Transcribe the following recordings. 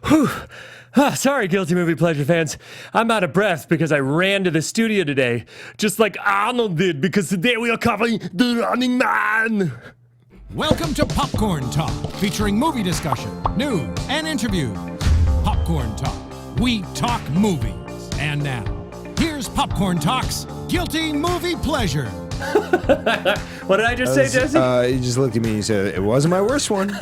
Whew. Sorry, Guilty Movie Pleasure fans. I'm out of breath because I ran to the studio today, just like Arnold did, because today we are covering The Running Man. Welcome to Popcorn Talk, featuring movie discussion, news, and interviews. Popcorn Talk. We talk movies. And now, here's Popcorn Talk's Guilty Movie Pleasure. What did I just say, Jesse? You just looked at me and you said, it wasn't my worst one.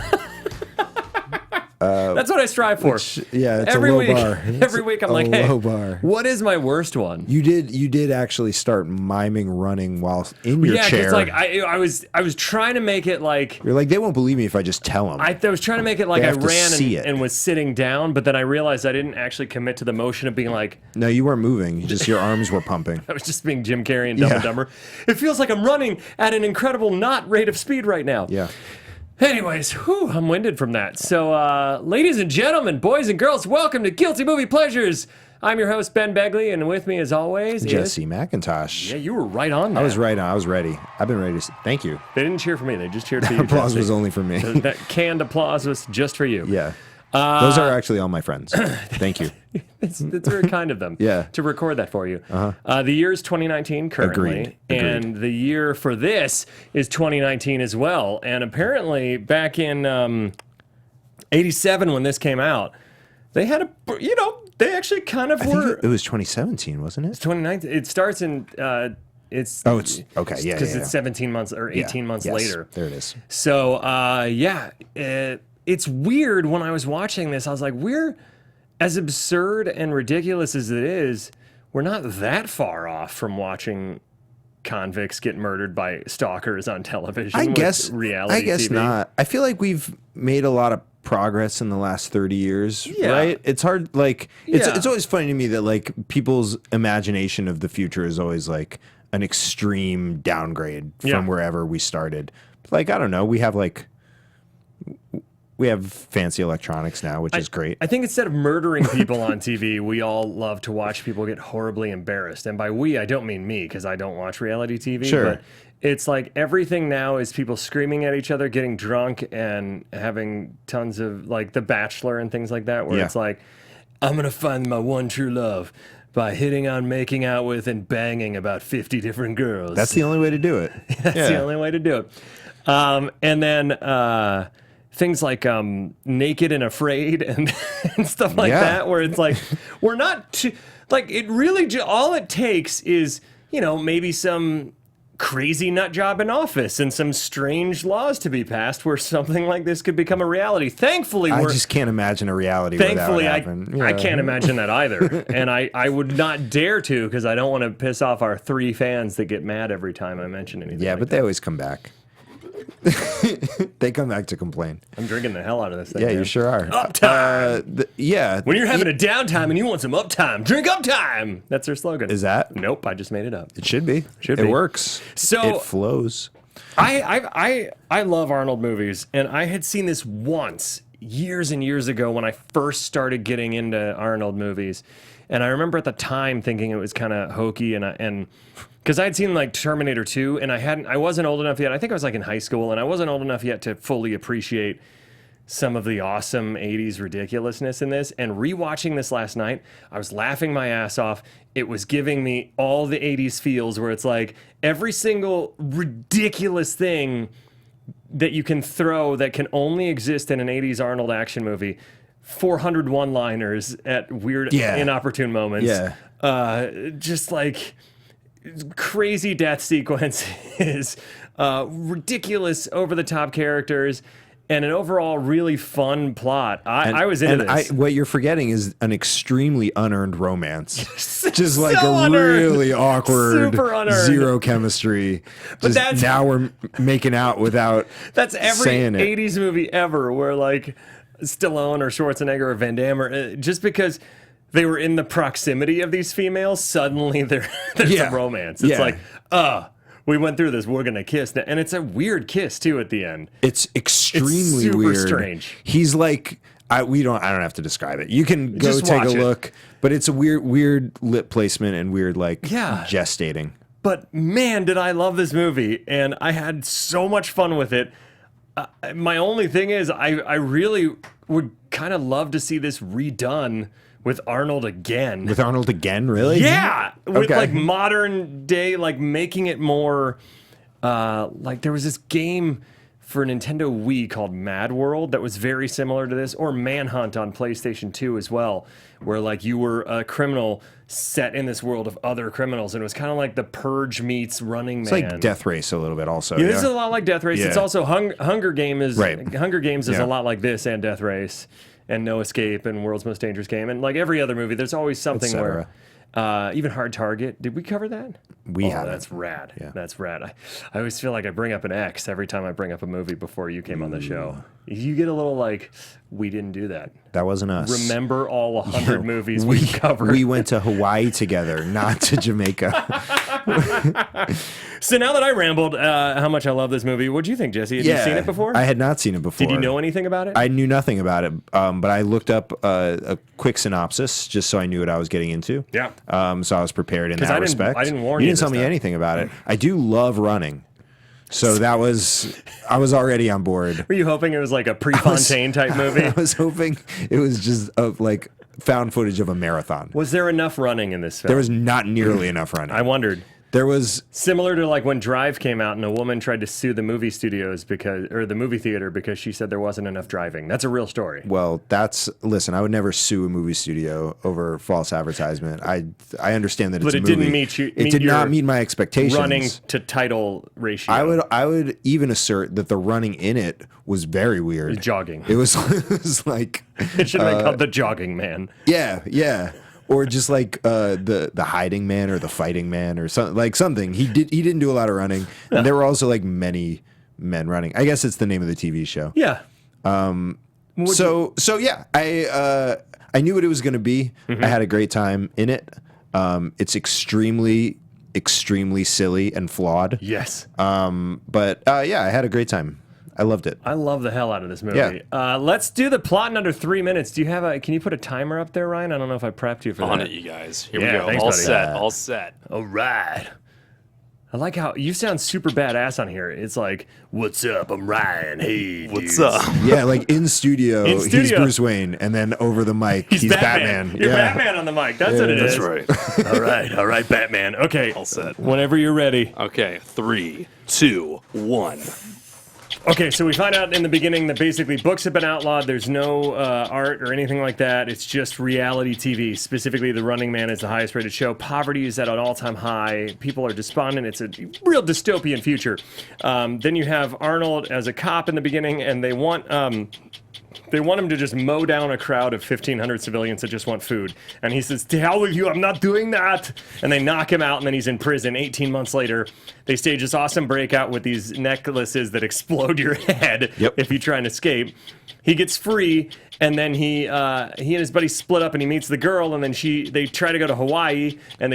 That's what I strive for. It's every a low week. bar. Every week I'm like, hey, low bar. What is my worst one? You did actually start miming running while in your chair. Yeah, because like I was trying to make it like you're like, they won't believe me if I just tell them. I was trying to make it like I ran and was sitting down, but then I realized I didn't actually commit to the motion of being like. No, you weren't moving. Just your arms were pumping. I was just being Jim Carrey and Dumb and Dumber. It feels like I'm running at an incredible not rate of speed right now. Yeah. Anyways, I'm winded from that. So, ladies and gentlemen, boys and girls, welcome to Guilty Movie Pleasures. I'm your host, Ben Begley, and with me, as always, Jesse McIntosh. Yeah, you were right on that. I was right on. I was ready. I've been ready to thank you. They didn't cheer for me. They just cheered for you, Applause Jesse. was only for me. That canned applause was just for you. Yeah. Those are actually all my friends. Thank you. It's very kind of them to record that for you. The year is 2019 currently, Agreed. and the year for this is 2019 as well. And apparently back in 87 when this came out, they had they actually kind of were... It was 2017, wasn't it? It's 2019. It starts in... it's okay, yeah, because it's 17 months or 18 months later. There it is. So, it's weird when I was watching this. I was like, we're as absurd and ridiculous as it is, we're not that far off from watching convicts get murdered by stalkers on television. I guess reality TV. not. I feel like we've made a lot of progress in the last 30 years, right? It's hard, like, it's always funny to me that, like, people's imagination of the future is always, like, an extreme downgrade from wherever we started. Like, I don't know, we have fancy electronics now, which is great. I think instead of murdering people on TV, we all love to watch people get horribly embarrassed. And by we, I don't mean me, because I don't watch reality TV. Sure. But it's like everything now is people screaming at each other, getting drunk, and having tons of, like, The Bachelor and things like that, where it's like, I'm going to find my one true love by hitting on, making out with, and banging about 50 different girls. That's the only way to do it. That's the only way to do it. And then... things like Naked and Afraid and stuff like that, where it's like, we're not too, like, it really, all it takes is, maybe some crazy nut job in office and some strange laws to be passed where something like this could become a reality. Thankfully, I just can't imagine a reality where that would happen. I can't imagine that either. And I would not dare to, because I don't want to piss off our 3 fans that get mad every time I mention anything. Yeah, but they always come back. They come back to complain. I'm drinking the hell out of this thing. Yeah, man. you sure are. Uptime. When you're having a downtime and you want some uptime, drink uptime. That's their slogan. Is that? Nope, I just made it up. It should be. It works. So it flows. I love Arnold movies, and I had seen this once years and years ago when I first started getting into Arnold movies, and I remember at the time thinking it was kind of hokey, and because I had seen, like, Terminator 2, and I wasn't old enough yet. I think I was, like, in high school, and I wasn't old enough yet to fully appreciate some of the awesome 80s ridiculousness in this. And rewatching this last night, I was laughing my ass off. It was giving me all the 80s feels, where it's like every single ridiculous thing that you can throw that can only exist in an 80s Arnold action movie. 400 one-liners at weird, inopportune moments. Just like... crazy death sequences, ridiculous over-the-top characters, and an overall really fun plot. I was into this. What you're forgetting is an extremely unearned romance. Just like so a unearned. really awkward, Super unearned. Zero chemistry. But now we're making out without that's every saying it. 80s movie ever where, like, Stallone or Schwarzenegger or Van Damme, or, just because... they were in the proximity of these females, suddenly there's a romance. It's like, we went through this, we're going to kiss. And it's a weird kiss, too, at the end. It's extremely super weird. Strange. He's like, I don't have to describe it. You can go Just take a watch look, but it's a weird lip placement and weird, like, gestating. But, man, did I love this movie. And I had so much fun with it. My only thing is, I really would kind of love to see this redone with Arnold again. With Arnold again, really? Yeah, with Okay. like modern day, like making it more like there was this game for Nintendo Wii called Mad World that was very similar to this, or Manhunt on PlayStation 2 as well, where like you were a criminal set in this world of other criminals, and it was kind of like the Purge meets Running Man. It's like Death Race a little bit also. Yeah, this is a lot like Death Race. Yeah. It's also Hunger Games is Yeah. a lot like this and Death Race and No Escape and World's Most Dangerous Game, and like every other movie, there's always something where. Even Hard Target. Did we cover that? We haven't. That's rad. Yeah. That's rad. I always feel like I bring up an X every time I bring up a movie before you came on the show. You get a little like, we didn't do that. That wasn't us. Remember all 100 movies we covered. We went to Hawaii together, not to Jamaica. So now that I rambled how much I love this movie, what do you think, Jesse? Had you seen it before? I had not seen it before. Did you know anything about it? I knew nothing about it, but I looked up a quick synopsis just so I knew what I was getting into. Yeah. So I was prepared in that I respect. I didn't warn you. You didn't tell me anything about it. I do love running. So I was already on board. Were you hoping it was like a Prefontaine type movie? I was hoping it was just like found footage of a marathon. Was there enough running in this film? There was not nearly enough running. I wondered. There was Similar to like when Drive came out and a woman tried to sue the movie studios or the movie theater because she said there wasn't enough driving. That's a real story. Well, listen, I would never sue a movie studio over false advertisement. I understand that it's a movie. Didn't meet you. It did not meet my expectations. Running to title ratio. I would even assert that the running in it was very weird. Jogging. It was like It should have been called The Jogging Man. yeah. Or just like the hiding man or the fighting man or something. He didn't do a lot of running. And there were also like many men running. I guess it's the name of the TV show. Yeah. So yeah, I knew what it was going to be. Mm-hmm. I had a great time in it. It's extremely silly and flawed. Yes. But yeah, I had a great time. I loved it. I love the hell out of this movie. Yeah. Let's do the plot in under 3 minutes. Can you put a timer up there, Ryan? I don't know if I prepped you for that. On it, you guys. Here we Yeah, go. thanks, All buddy. set. All set. All right. I like how you sound super badass on here. It's like, what's up? I'm Ryan. Hey, What's dudes." up? Yeah, like in studio, In he's studio. Bruce Wayne, and then over the mic, he's Batman. You're Yeah. Batman on the mic. That's what it is. That's right. All right, Batman. Okay. All set. Whenever you're ready. Okay. 3, 2, 1. Okay, so we find out in the beginning that basically books have been outlawed. There's no art or anything like that. It's just reality TV. Specifically, The Running Man is the highest rated show. Poverty is at an all-time high. People are despondent. It's a real dystopian future. Then you have Arnold as a cop in the beginning, and they want him to just mow down a crowd of 1,500 civilians that just want food. And he says, "To hell with you, I'm not doing that." And they knock him out, and then he's in prison. 18 months later, they stage this awesome breakout with these necklaces that explode your head if you try and escape. He gets free, and then he and his buddy split up, and he meets the girl, and then they try to go to Hawaii, and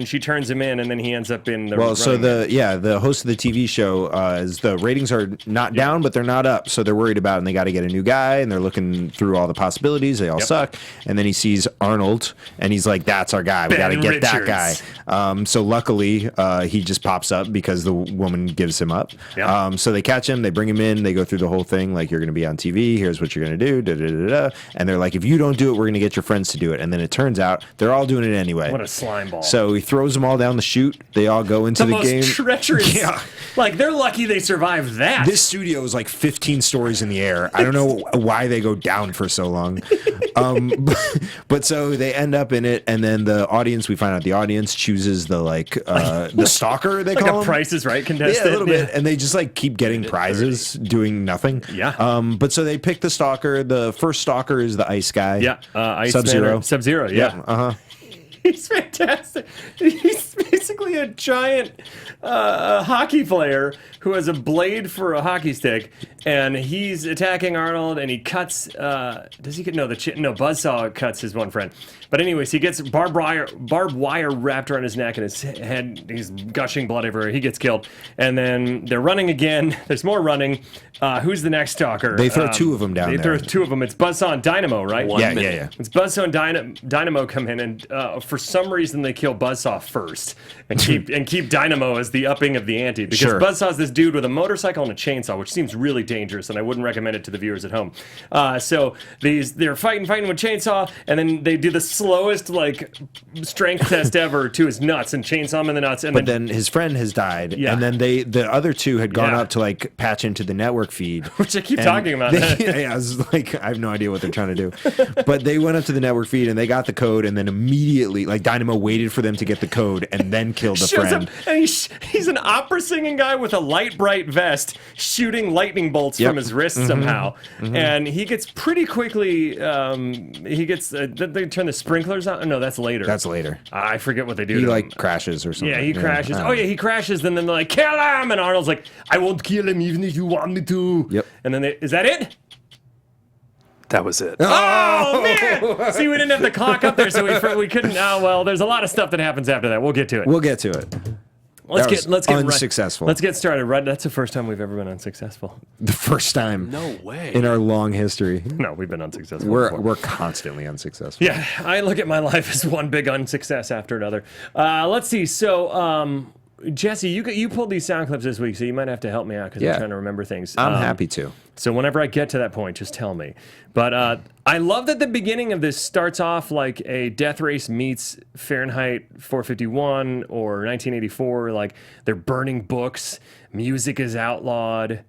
she turns him in, and then he ends up in the. Well, so Running Man. the host of the TV show is the ratings are not down, but they're not up, so they're worried about it, and they got to get a new guy, and they're looking through all the possibilities. They all suck, and then he sees Arnold, and he's like, "That's our guy. We got to get that guy." So luckily, he just pops up because the woman gives him up. Yeah. So they catch him, they bring him in, they go through the whole thing, like, "You're going to be on TV. Here's what you're going to do." Da, da, da, da. And they're like, "If you don't do it, we're going to get your friends to do it." And then it turns out they're all doing it anyway. What a slime ball. So he throws them all down the chute. They all go into the most game. treacherous. Yeah. Like, they're lucky they survived that. This studio is like 15 stories in the air. I don't know why they go down for so long. But so they end up in it, and then the audience, we find out the audience chooses the stalker, they like call a him. Price is Right contestant. Yeah, a little bit. And they just like keep getting prizes, doing nothing. Yeah. But so they pick the stalker. The first stalker is the ice guy. Yeah. Sub-Zero. Sub-Zero, yeah. He's fantastic. He's basically a giant hockey player who has a blade for a hockey stick, and he's attacking Arnold, and he cuts. Does he get no? Buzzsaw cuts his one friend. But anyways, he gets barbed wire wrapped around his neck and his head. He's gushing blood everywhere. He gets killed, and then they're running again. There's more running. Who's the next stalker? They throw two of them down They there. throw two of them. It's Buzzsaw and Dynamo, right? Yeah. It's Buzzsaw and Dynamo come in, and for some reason they kill Buzzsaw first. and keep Dynamo as the upping of the ante, because Sure. Buzzsaw's this dude with a motorcycle and a chainsaw, which seems really dangerous, and I wouldn't recommend it to the viewers at home. So they're fighting with chainsaw, and then they do the slowest like strength test ever to his nuts and chainsaw him in the nuts, and But then his friend has died, Yeah. and then the other two had gone Yeah. up to like patch into the network feed, which I keep and talking about. yeah, I was like, I have no idea what they're trying to do, but they went up to the network feed and they got the code, and then immediately, like Dynamo waited for them to get the code and then killed the Shows friend. up, and he's an opera singing guy with a light bright vest shooting lightning bolts Yep. from his wrist somehow, and he gets pretty quickly. They turn the sprinklers on. No, that's later. That's later. I forget what they do. He to like him. crashes or something. Yeah, he crashes. I don't Oh know. yeah, he crashes. And then they're like, kill him, and Arnold's like, I won't kill him even if you want me to. Yep. And then is that it? That was it. Oh man! See, we didn't have the clock up there, so we couldn't. Oh well, there's a lot of stuff that happens after that. We'll get to it. We'll get to it. Let's that was get unsuccessful. Let's get started. Right, that's the first time we've ever been unsuccessful. The first time No way. in our long history. No, we've been unsuccessful. before. We're constantly unsuccessful. Yeah, I look at my life as one big unsuccess after another. Let's see. So, Jesse, you pulled these sound clips this week, so you might have to help me out because Yeah. I'm trying to remember things. I'm happy to. So whenever I get to that point, just tell me. But I love that the beginning of this starts off like a death race meets Fahrenheit 451 or 1984. Like they're burning books, music is outlawed.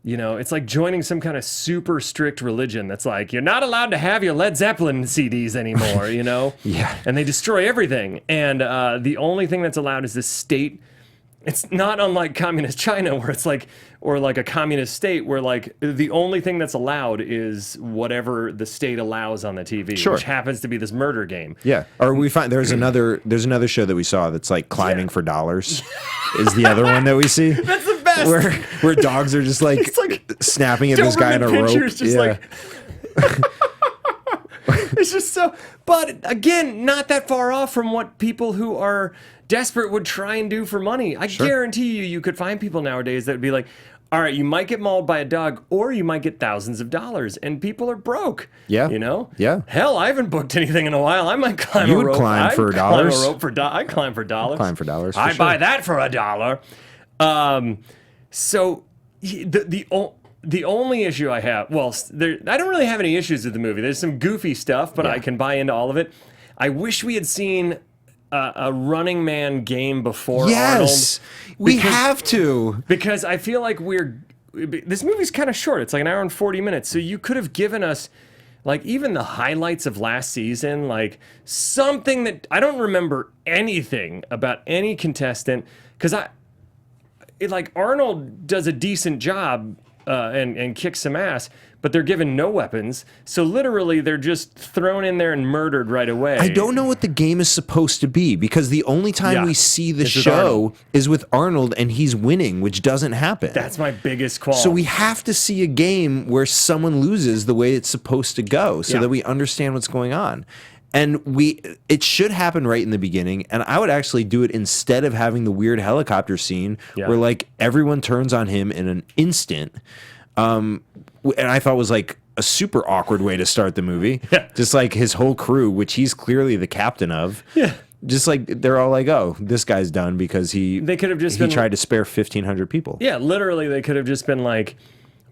You know, it's like joining some kind of super strict religion that's like, you're not allowed to have your Led Zeppelin CDs anymore, you know? Yeah. And they destroy everything. And the only thing that's allowed is this state. It's not unlike communist China where it's like, or like a communist state where like the only thing that's allowed is whatever the state allows on the TV, Sure. which happens to be this murder game. Yeah. Or we find there's another show that we saw that's like climbing for dollars is the other one that we see. That's the best. Where dogs are just like, It's like snapping at this guy in a Doberman rope. Pinscher's just Yeah. like it's just so, but again, not that far off from what people who are desperate would try and do for money. I guarantee you could find people nowadays that would be like, all right, you might get mauled by a dog or you might get thousands of dollars, and people are broke. Yeah. You know? Yeah. Hell, I haven't booked anything in a while. I might climb You a would rope. climb for I'd dollars? Climb a rope for I climb for dollars. Climb for dollars, for I buy sure. that for $1. So the only issue I have, well, I don't really have any issues with the movie. There's some goofy stuff, but I can buy into all of it. I wish we had seen a Running Man game before Yes. Arnold. We have to. Because I feel like this movie's kind of short. It's like an hour and 40 minutes. So you could have given us like even the highlights of last season, like something that I don't remember anything about any contestant, because like Arnold does a decent job and kicks some ass, but they're given no weapons. So literally they're just thrown in there and murdered right away. I don't know what the game is supposed to be because the only time Yeah. we see the It's with show Arnold. is with Arnold and he's winning, which doesn't happen. That's my biggest qualm. So we have to see a game where someone loses the way it's supposed to go so Yeah. that we understand what's going on. And it should happen right in the beginning. And I would actually do it instead of having the weird helicopter scene where like everyone turns on him in an instant. And I thought was like a super awkward way to start the movie. Yeah. Just like his whole crew, which he's clearly the captain of. Yeah. Just like they're all like, oh, this guy's done because They could have just he been tried to spare 1,500 people. Yeah, literally, they could have just been like,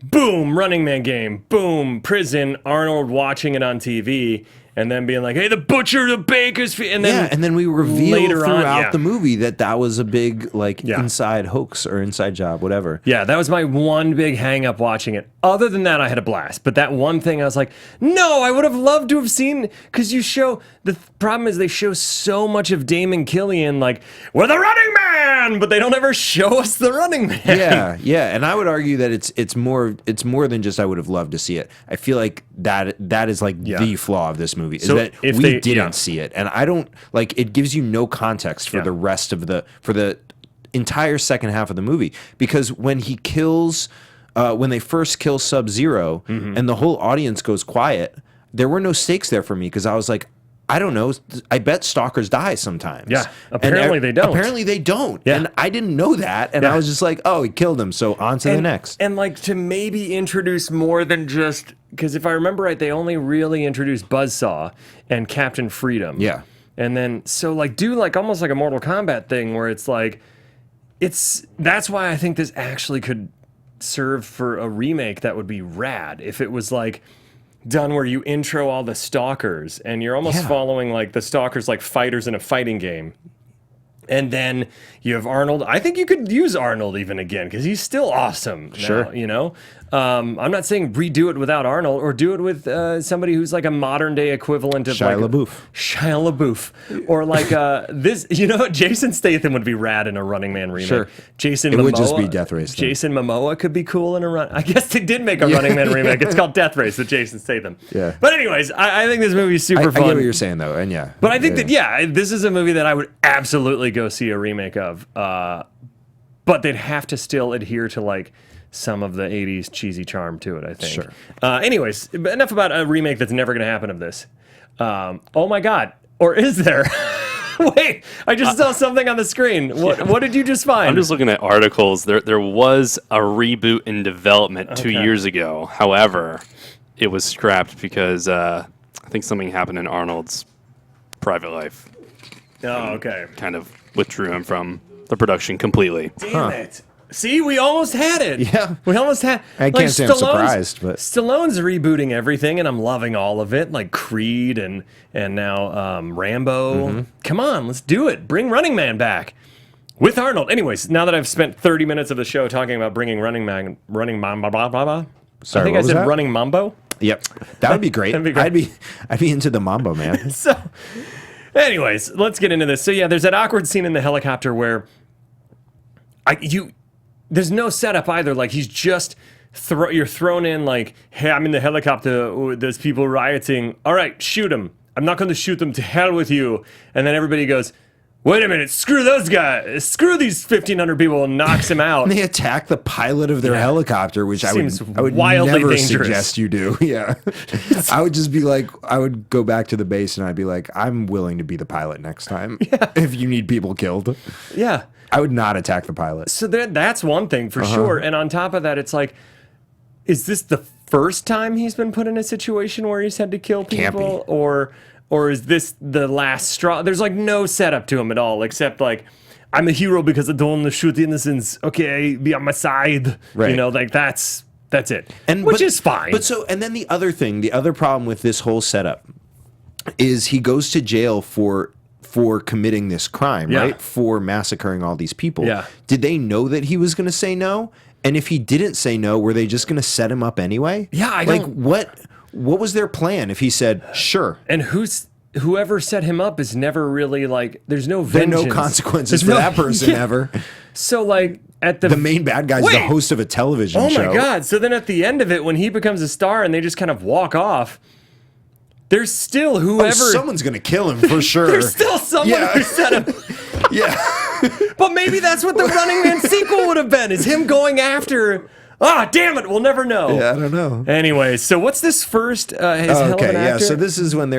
boom, Running Man game, boom, prison, Arnold watching it on TV, and then being like, hey, the butcher, the baker's, and then Yeah, and then we reveal later on, throughout yeah. the movie that was a big like Yeah. inside hoax or inside job, whatever. Yeah, that was my one big hang up watching it. Other than that, I had a blast. But that one thing, I was like, no, I would have loved to have seen, because the problem is they show so much of Damon Killian, like, we're the Running Man, but they don't ever show us the Running Man. Yeah, and I would argue that it's more than just I would have loved to see it. I feel like that is like the flaw of this movie is So that if we they- didn't see it, and I don't like it gives you no context for Yeah. the rest of the entire second half of the movie because when he kills. When they first kill Sub-Zero and the whole audience goes quiet, there were no stakes there for me because I was like, I don't know. I bet stalkers die sometimes. Yeah, And apparently they don't. Apparently they don't. Yeah. And I didn't know that. And Yeah. I was just like, oh, he killed him. So on to the next. And like to maybe introduce more than just, because if I remember right, they only really introduced Buzzsaw and Captain Freedom. Yeah. And then, so like, do like almost like a Mortal Kombat thing where it's like, that's why I think this actually could serve for a remake that would be rad. If it was like done where you intro all the Stalkers and you're almost following like the Stalkers like fighters in a fighting game. And then you have Arnold. I think you could use Arnold even again because he's still awesome. Sure. Now, you know, I'm not saying redo it without Arnold or do it with somebody who's like a modern day equivalent of Shia like LaBeouf. Shia LaBeouf, or like this. You know, Jason Statham would be rad in a Running Man remake. Sure. Jason It Momoa, would just be Death Race then. Jason Momoa could be cool in a run. I guess they did make a Running Man remake. It's called Death Race with Jason Statham. Yeah. But anyways, I think this movie is super I fun. get what you're saying though, and yeah. But I think that this is a movie that I would absolutely go see a remake of. But they'd have to still adhere to like some of the 80s cheesy charm to it, I think. Sure. Anyways, enough about a remake that's never going to happen of this. Oh my God. Or is there? Wait, I just saw something on the screen. What did you just find? I'm just looking at articles. There was a reboot in development 2 years ago. However, it was scrapped because I think something happened in Arnold's private life. Oh, okay. Kind of withdrew him from the production completely. Damn it. See, we almost had it. Yeah. We almost had. I can't say I'm surprised, but Stallone's rebooting everything, and I'm loving all of it, like Creed and now Rambo. Mm-hmm. Come on, let's do it. Bring Running Man back with Arnold. Anyways, now that I've spent 30 minutes of the show talking about bringing Running Mambo, Sorry, I think what I was said that? Running Mambo. Yep, that would be great. That'd be great. I'd be into the Mambo, man. So, anyways, let's get into this. So yeah, there's that awkward scene in the helicopter where there's no setup either. Like he's just you're thrown in like, hey, I'm in the helicopter. Ooh, there's people rioting. All right, shoot them. I'm not going to shoot them. To hell with you. And then everybody goes, wait a minute, screw those guys. Screw these 1,500 people, and knocks him out. And they attack the pilot of their helicopter, which I would wildly never dangerous. suggest you do. Yeah, I would just be like, I would go back to the base and I'd be like, I'm willing to be the pilot next time if you need people killed. Yeah. I would not attack the pilot. So that's one thing for sure. And on top of that, it's like, is this the first time he's been put in a situation where he's had to kill people? Or is this the last straw? There's like no setup to him at all, except like, I'm a hero because I don't want to shoot innocents. Okay, be on my side. Right. You know, like that's it. Which is fine. But and then the other problem with this whole setup is he goes to jail for committing this crime, right? For massacring all these people. Yeah. Did they know that he was going to say no? And if he didn't say no, were they just going to set him up anyway? Yeah, what was their plan if he said sure? And whoever set him up is never really like, there's no vengeance. There are no consequences for that person ever. So like at The main bad guy's the host of a television show. Oh my God. So then at the end of it, when he becomes a star and they just kind of walk off, there's still whoever. Someone's going to kill him for sure. There's still someone who set him. Yeah. But maybe that's what the Running Man sequel would have been, is him going after. Damn it, we'll never know. Yeah, I don't know. Anyway, so what's this first? Hell of an actor? So this is when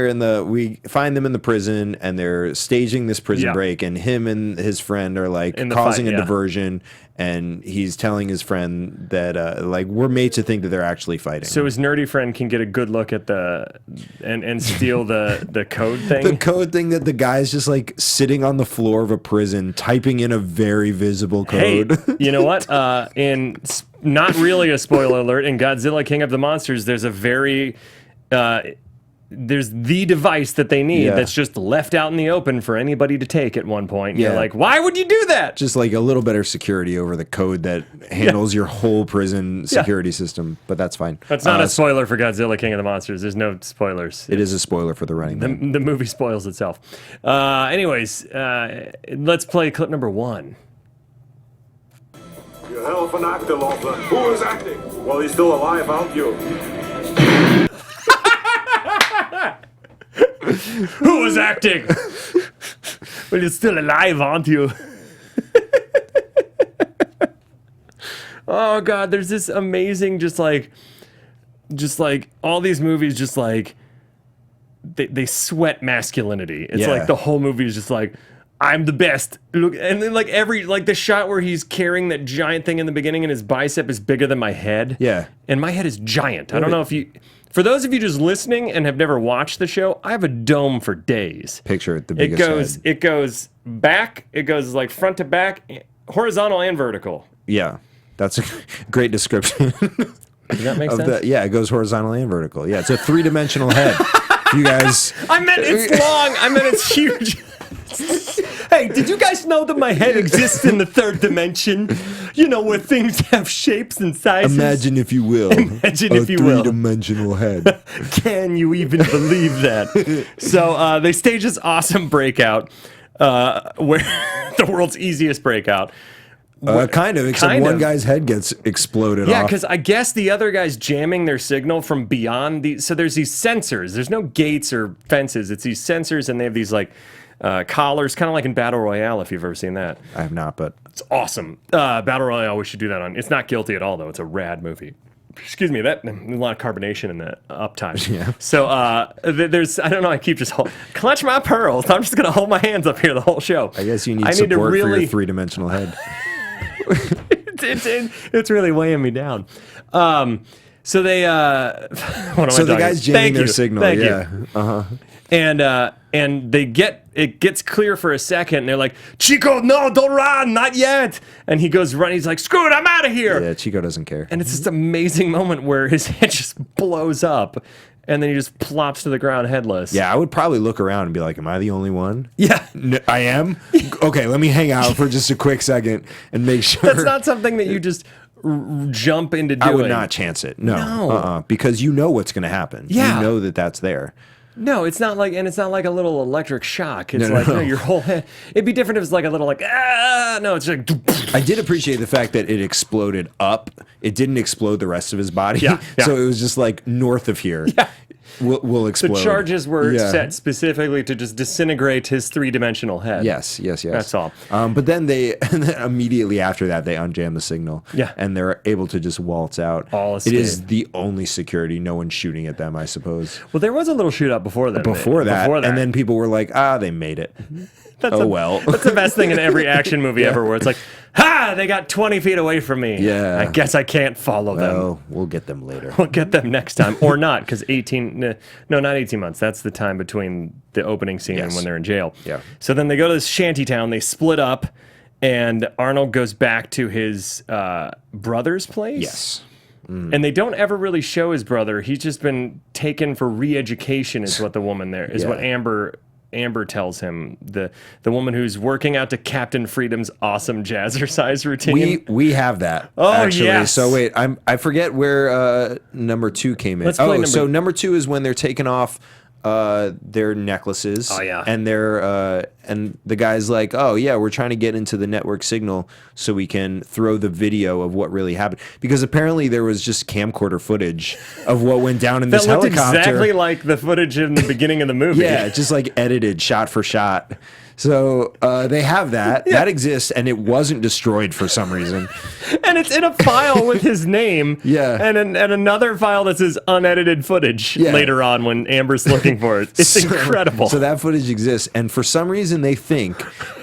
we find them in the prison and they're staging this prison break, and him and his friend are like causing a diversion, and he's telling his friend that like we're made to think that they're actually fighting. So his nerdy friend can get a good look at and steal the code thing. The code thing that the guy's just like sitting on the floor of a prison typing in a very visible code. Hey, you know what? Not really a spoiler alert. In Godzilla King of the Monsters, there's a very there's the device that they need that's just left out in the open for anybody to take at one point. You're like, why would you do that? Just like a little better security over the code that handles your whole prison security system, but that's fine. That's not a spoiler for Godzilla King of the Monsters. There's no spoilers. It is a spoiler for the Running Man. The movie spoils itself. Anyways, let's play clip number 1. You're a hell of an actor, Lothar. Who is acting? Well, he's still alive, aren't you? Who was acting? Well, you're still alive, aren't you? Oh God, there's this amazing, just like all these movies, just like they sweat masculinity. It's like the whole movie is just like, I'm the best. Look, and then like the shot where he's carrying that giant thing in the beginning and his bicep is bigger than my head. Yeah. And my head is giant. I don't know if you, for those of you just listening and have never watched the show, I have a dome for days. Picture it, the biggest head. It goes back, it goes like front to back, horizontal and vertical. Yeah. That's a great description. Does that make sense? Yeah, it goes horizontal and vertical. Yeah, it's a 3-dimensional head. You guys. I meant it's long. I meant it's huge. Hey, did you guys know that my head exists in the 3rd dimension? You know, where things have shapes and sizes. Imagine if you will. Imagine if you will. 3-dimensional head. Can you even believe that? So they stage this awesome breakout, where the world's easiest breakout. Kind of, except one guy's head gets exploded off. Yeah, because I guess the other guy's jamming their signal from beyond the. So there's these sensors. There's no gates or fences. It's these sensors, and they have these like collars, kind of like in Battle Royale, if you've ever seen that. I have not, but It's awesome. Battle Royale, we should do that on. It's not guilty at all, though. It's a rad movie. Excuse me, there's a lot of carbonation in that uptime. Yeah. So there's, I don't know, I keep just clutch my pearls. I'm just going to hold my hands up here the whole show. I guess you need support for your 3-dimensional head. It's really weighing me down. So they, what am I talking? The guy's jamming their signal. Thank yeah. you. And it gets clear for a second, and they're like, Chico, no, don't run, not yet. And he goes run. He's like, screw it, I'm out of here. Yeah, Chico doesn't care. And it's this amazing moment where his head just blows up, and then he just plops to the ground headless. Yeah, I would probably look around and be like, am I the only one? Yeah. I am? Okay, let me hang out for just a quick second and make sure. That's not something that you just jump into doing. I would not chance it. No. Because you know what's going to happen. Yeah. You know that that's there. No, it's not like, and it's not like a little electric shock. It's no, your whole head. It'd be different if it's like a little like, no, it's like. I did appreciate the fact that it exploded up. It didn't explode the rest of his body. Yeah. So it was just like north of here. Yeah. Will explode. The charges were set specifically to just disintegrate his 3-dimensional head. Yes. That's all. But then immediately after that, they unjam the signal. Yeah. And they're able to just waltz out. All it is the only security. No one's shooting at them, I suppose. Well, there was a little shootout before that. Before that. And then people were like, they made it. Well. That's the best thing in every action movie ever, where it's like, they got 20 feet away from me. Yeah. I guess I can't follow them. Oh, we'll get them later. We'll get them next time. Or not, because not 18 months. That's the time between the opening scene and when they're in jail. Yeah. So then they go to this shanty town, they split up, and Arnold goes back to his brother's place. Yes. And they don't ever really show his brother. He's just been taken for re-education, is what the woman there is. What Amber tells him, the woman who's working out to Captain Freedom's awesome jazzercise routine. We have that. Oh, actually. yes. So wait, I forget where number 2 came in. Let's play so number 2 is when they're taking off their necklaces. Oh, yeah. And they're and the guy's like, oh yeah, we're trying to get into the network signal so we can throw the video of what really happened, because apparently there was just camcorder footage of what went down in this that looked helicopter. exactly like the footage in the beginning of the movie. Yeah, just like edited shot for shot. So they have that. Yeah. That exists, and it wasn't destroyed for some reason. And it's in a file with his name. Yeah. And another file that says unedited footage later on when Amber's looking for it. It's incredible. So that footage exists, and for some reason they think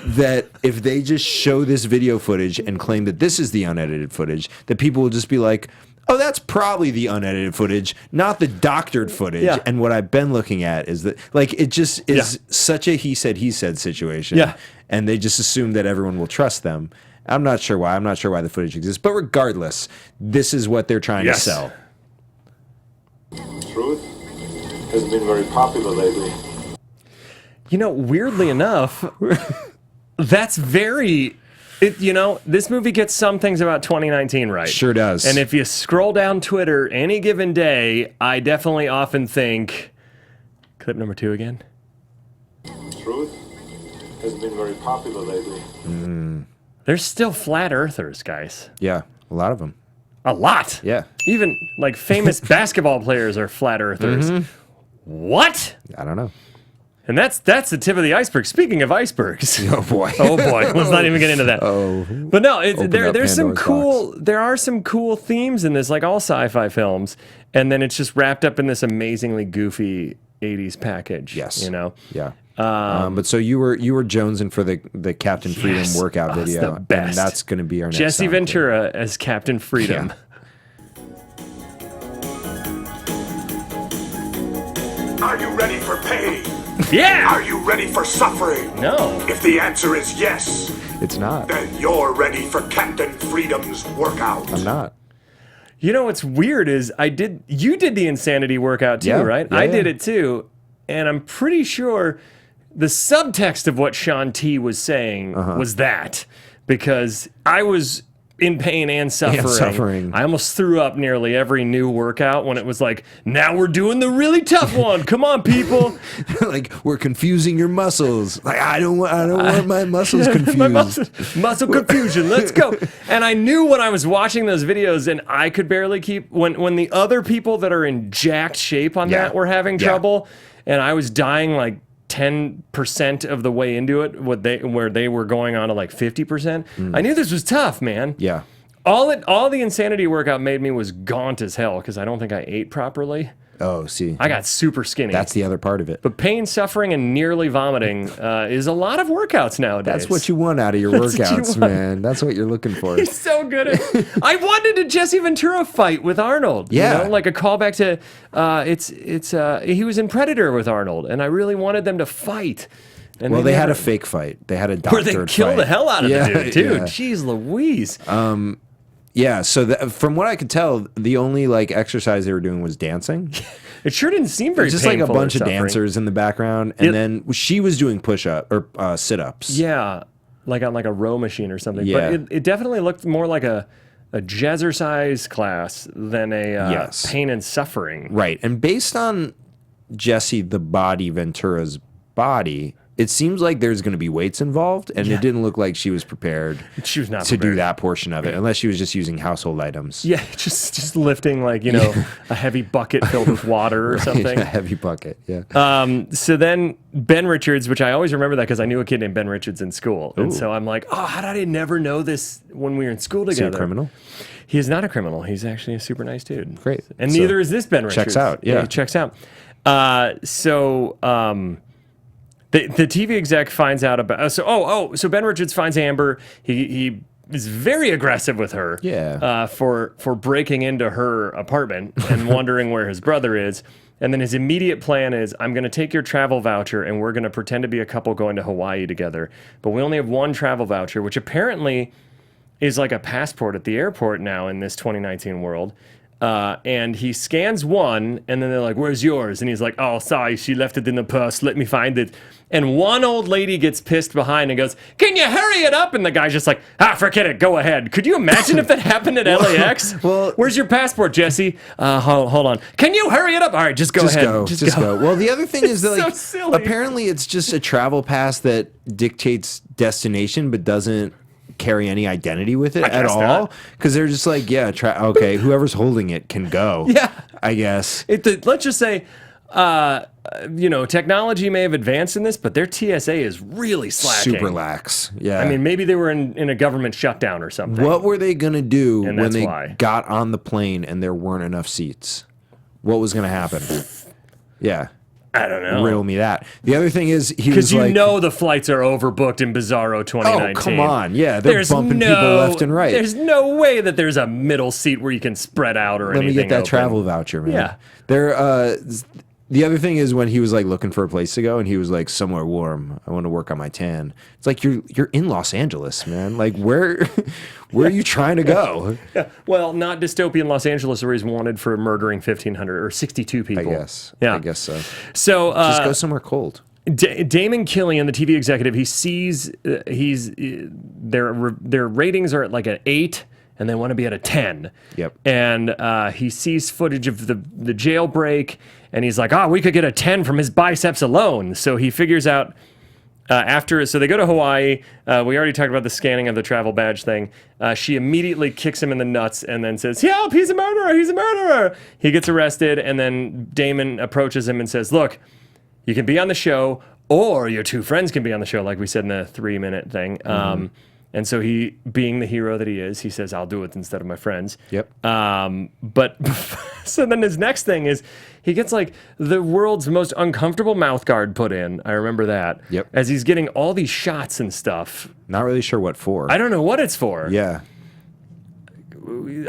that if they just show this video footage and claim that this is the unedited footage, that people will just be like, oh, that's probably the unedited footage, not the doctored footage. Yeah. And what I've been looking at is that, like, it just is such a he said situation. Yeah. And they just assume that everyone will trust them. I'm not sure why. I'm not sure why the footage exists. But regardless, this is what they're trying to sell. Truth has been very popular lately. You know, weirdly enough, that's very... this movie gets some things about 2019 right. Sure does. And if you scroll down Twitter any given day, I definitely often think... Clip number 2 again. Truth has been very popular lately. There's still flat earthers, guys. Yeah, a lot of them. A lot. Yeah. Even, like, famous basketball players are flat earthers. What? I don't know. And that's the tip of the iceberg. Speaking of icebergs. Oh boy. Oh boy. Let's not even get into that. But no, there's some cool. Box. There are some cool themes in this, like all sci-fi films, and then it's just wrapped up in this amazingly goofy '80s package. Yes. You know. Yeah. But so you were jonesing for the Captain Freedom workout Oh, it's video, the best. and that's going to be our next Jesse sound Ventura as Captain Freedom. Yeah. Are you ready for pain? Yeah. Are you ready for suffering? No. If the answer is yes, clip. It's not. then you're ready for Captain Freedom's workout. I'm not. You know what's weird is you did the insanity workout too, Yeah. right? Yeah, I yeah. did it too, and I'm pretty sure the subtext of what Sean T was saying was that, because I was in pain and suffering. I almost threw up nearly every new workout when it was like, now we're doing the really tough one. Come on, people. Like, we're confusing your muscles. Like, I don't want my muscles confused. My muscle confusion. Let's go. And I knew when I was watching those videos, and I could barely keep when the other people that are in jacked shape on Yeah. that were having Yeah. trouble, and I was dying like 10% of the way into it, where they were going on to like 50%. I knew this was tough, man. Yeah. All the insanity workout made me was gaunt as hell because I don't think I ate properly. Oh, see. I got super skinny. That's the other part of it. But pain, suffering, and nearly vomiting is a lot of workouts nowadays. That's what you want out of your That's what you workouts, want. man. That's what you're looking for. He's so good at. I wanted a Jesse Ventura fight with Arnold. Yeah. You know, like a callback to he was in Predator with Arnold, and I really wanted them to fight. And Well, they had a never- fake fight. They had a where doctored they killed fight. the hell out of Yeah, the dude. yeah. Jeez Louise. Yeah, so from what I could tell, the only like exercise they were doing was dancing. It sure didn't seem very Just like a painful or bunch of suffering. dancers in the background, and then she was doing push-up or sit-ups. Yeah, like on like a row machine or something. Yeah. But it definitely looked more like a jazzercise class than a Yes. pain and suffering. Right, and based on Jesse the Body Ventura's body, it seems like there's going to be weights involved, and it didn't look like she was prepared She was not to do prepared. that portion of it, unless she was just using household items. Yeah, just lifting like, you know, a heavy bucket filled with water or something. A heavy bucket, yeah. So then Ben Richards, which I always remember that because I knew a kid named Ben Richards in school. And so I'm like, oh, how did I never know this when we were in school Is he together? a criminal? He is not a criminal. He's actually a super nice dude. Great. And So, neither is this Ben Richards. checks out, yeah. he checks out. The TV exec finds out about so Ben Richards finds Amber. He is very aggressive with her. Yeah. For breaking into her apartment and wondering where his brother is. And then his immediate plan is, I'm going to take your travel voucher and we're going to pretend to be a couple going to Hawaii together. But we only have one travel voucher, which apparently is like a passport at the airport now in this 2019 world. And he scans one, and then they're like, where's yours? And he's like, oh, sorry, she left it in the purse. Let me find it. And one old lady gets pissed behind and goes, can you hurry it up? And the guy's just like, forget it. Go ahead. Could you imagine if that happened at LAX? Well- where's your passport, Jesse? Hold on. Can you hurry it up? All right, just go ahead. Just go. Well, the other thing is that so like, silly. apparently it's just a travel pass that dictates destination, but doesn't carry any identity with it at guess all. not. Because they're just like, yeah, okay, whoever's holding it can go. Yeah. I guess. Let's just say, technology may have advanced in this, but their TSA is really slacking. Super lax. Yeah. I mean, maybe they were in a government shutdown or something. what were they gonna do And when that's they why. got on the plane and there weren't enough seats? What was gonna happen? Yeah. I don't know. Riddle me that. The other thing is he Because was you like, know the flights are overbooked in Bizarro 2019. oh, come on. Yeah, they're bumping people left and right. There's no way that there's a middle seat where you can spread out or Let anything. me get that open. travel voucher, man. Yeah. The other thing is when he was like looking for a place to go and he was like somewhere warm. I want to work on my tan. It's like you're in Los Angeles, man. Like where are you trying to go? Yeah. Well, not dystopian Los Angeles where he's wanted for murdering 1,500 or 62 people. I guess. Yeah. I guess so. So Just go somewhere cold. Damon Killian, the TV executive, he sees their ratings are at like an 8 and they want to be at a 10. Yep. And he sees footage of the jailbreak and he's like, we could get a 10 from his biceps alone. So he figures out so they go to Hawaii. We already talked about the scanning of the travel badge thing. She immediately kicks him in the nuts and then says, help, he's a murderer, he's a murderer. He gets arrested and then Damon approaches him and says, look, you can be on the show or your two friends can be on the show, like we said in the 3-minute thing. And And so he, being the hero that he is, he says, I'll do it instead of my friends. Yep. But so then his next thing is he gets like the world's most uncomfortable mouth guard put in. I remember that. Yep. As he's getting all these shots and stuff. Not really sure what for. I don't know what it's for. Yeah.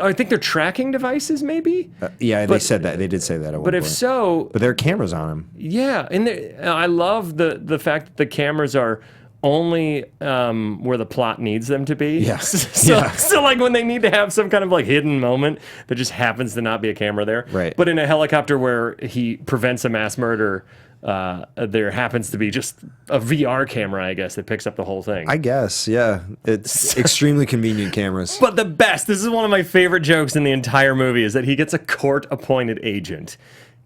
I think they're tracking devices, maybe. Yeah, they said that. They did say that at one But point. if so, But there are cameras on him. yeah, and I love the fact that the cameras are only where the plot needs them to be. Yes. So like when they need to have some kind of like hidden moment, there just happens to not be a camera there. Right. But in a helicopter where he prevents a mass murder, there happens to be just a VR camera, I guess, that picks up the whole thing. I guess, yeah. It's extremely convenient cameras. But the best, this is one of my favorite jokes in the entire movie, is that he gets a court-appointed agent.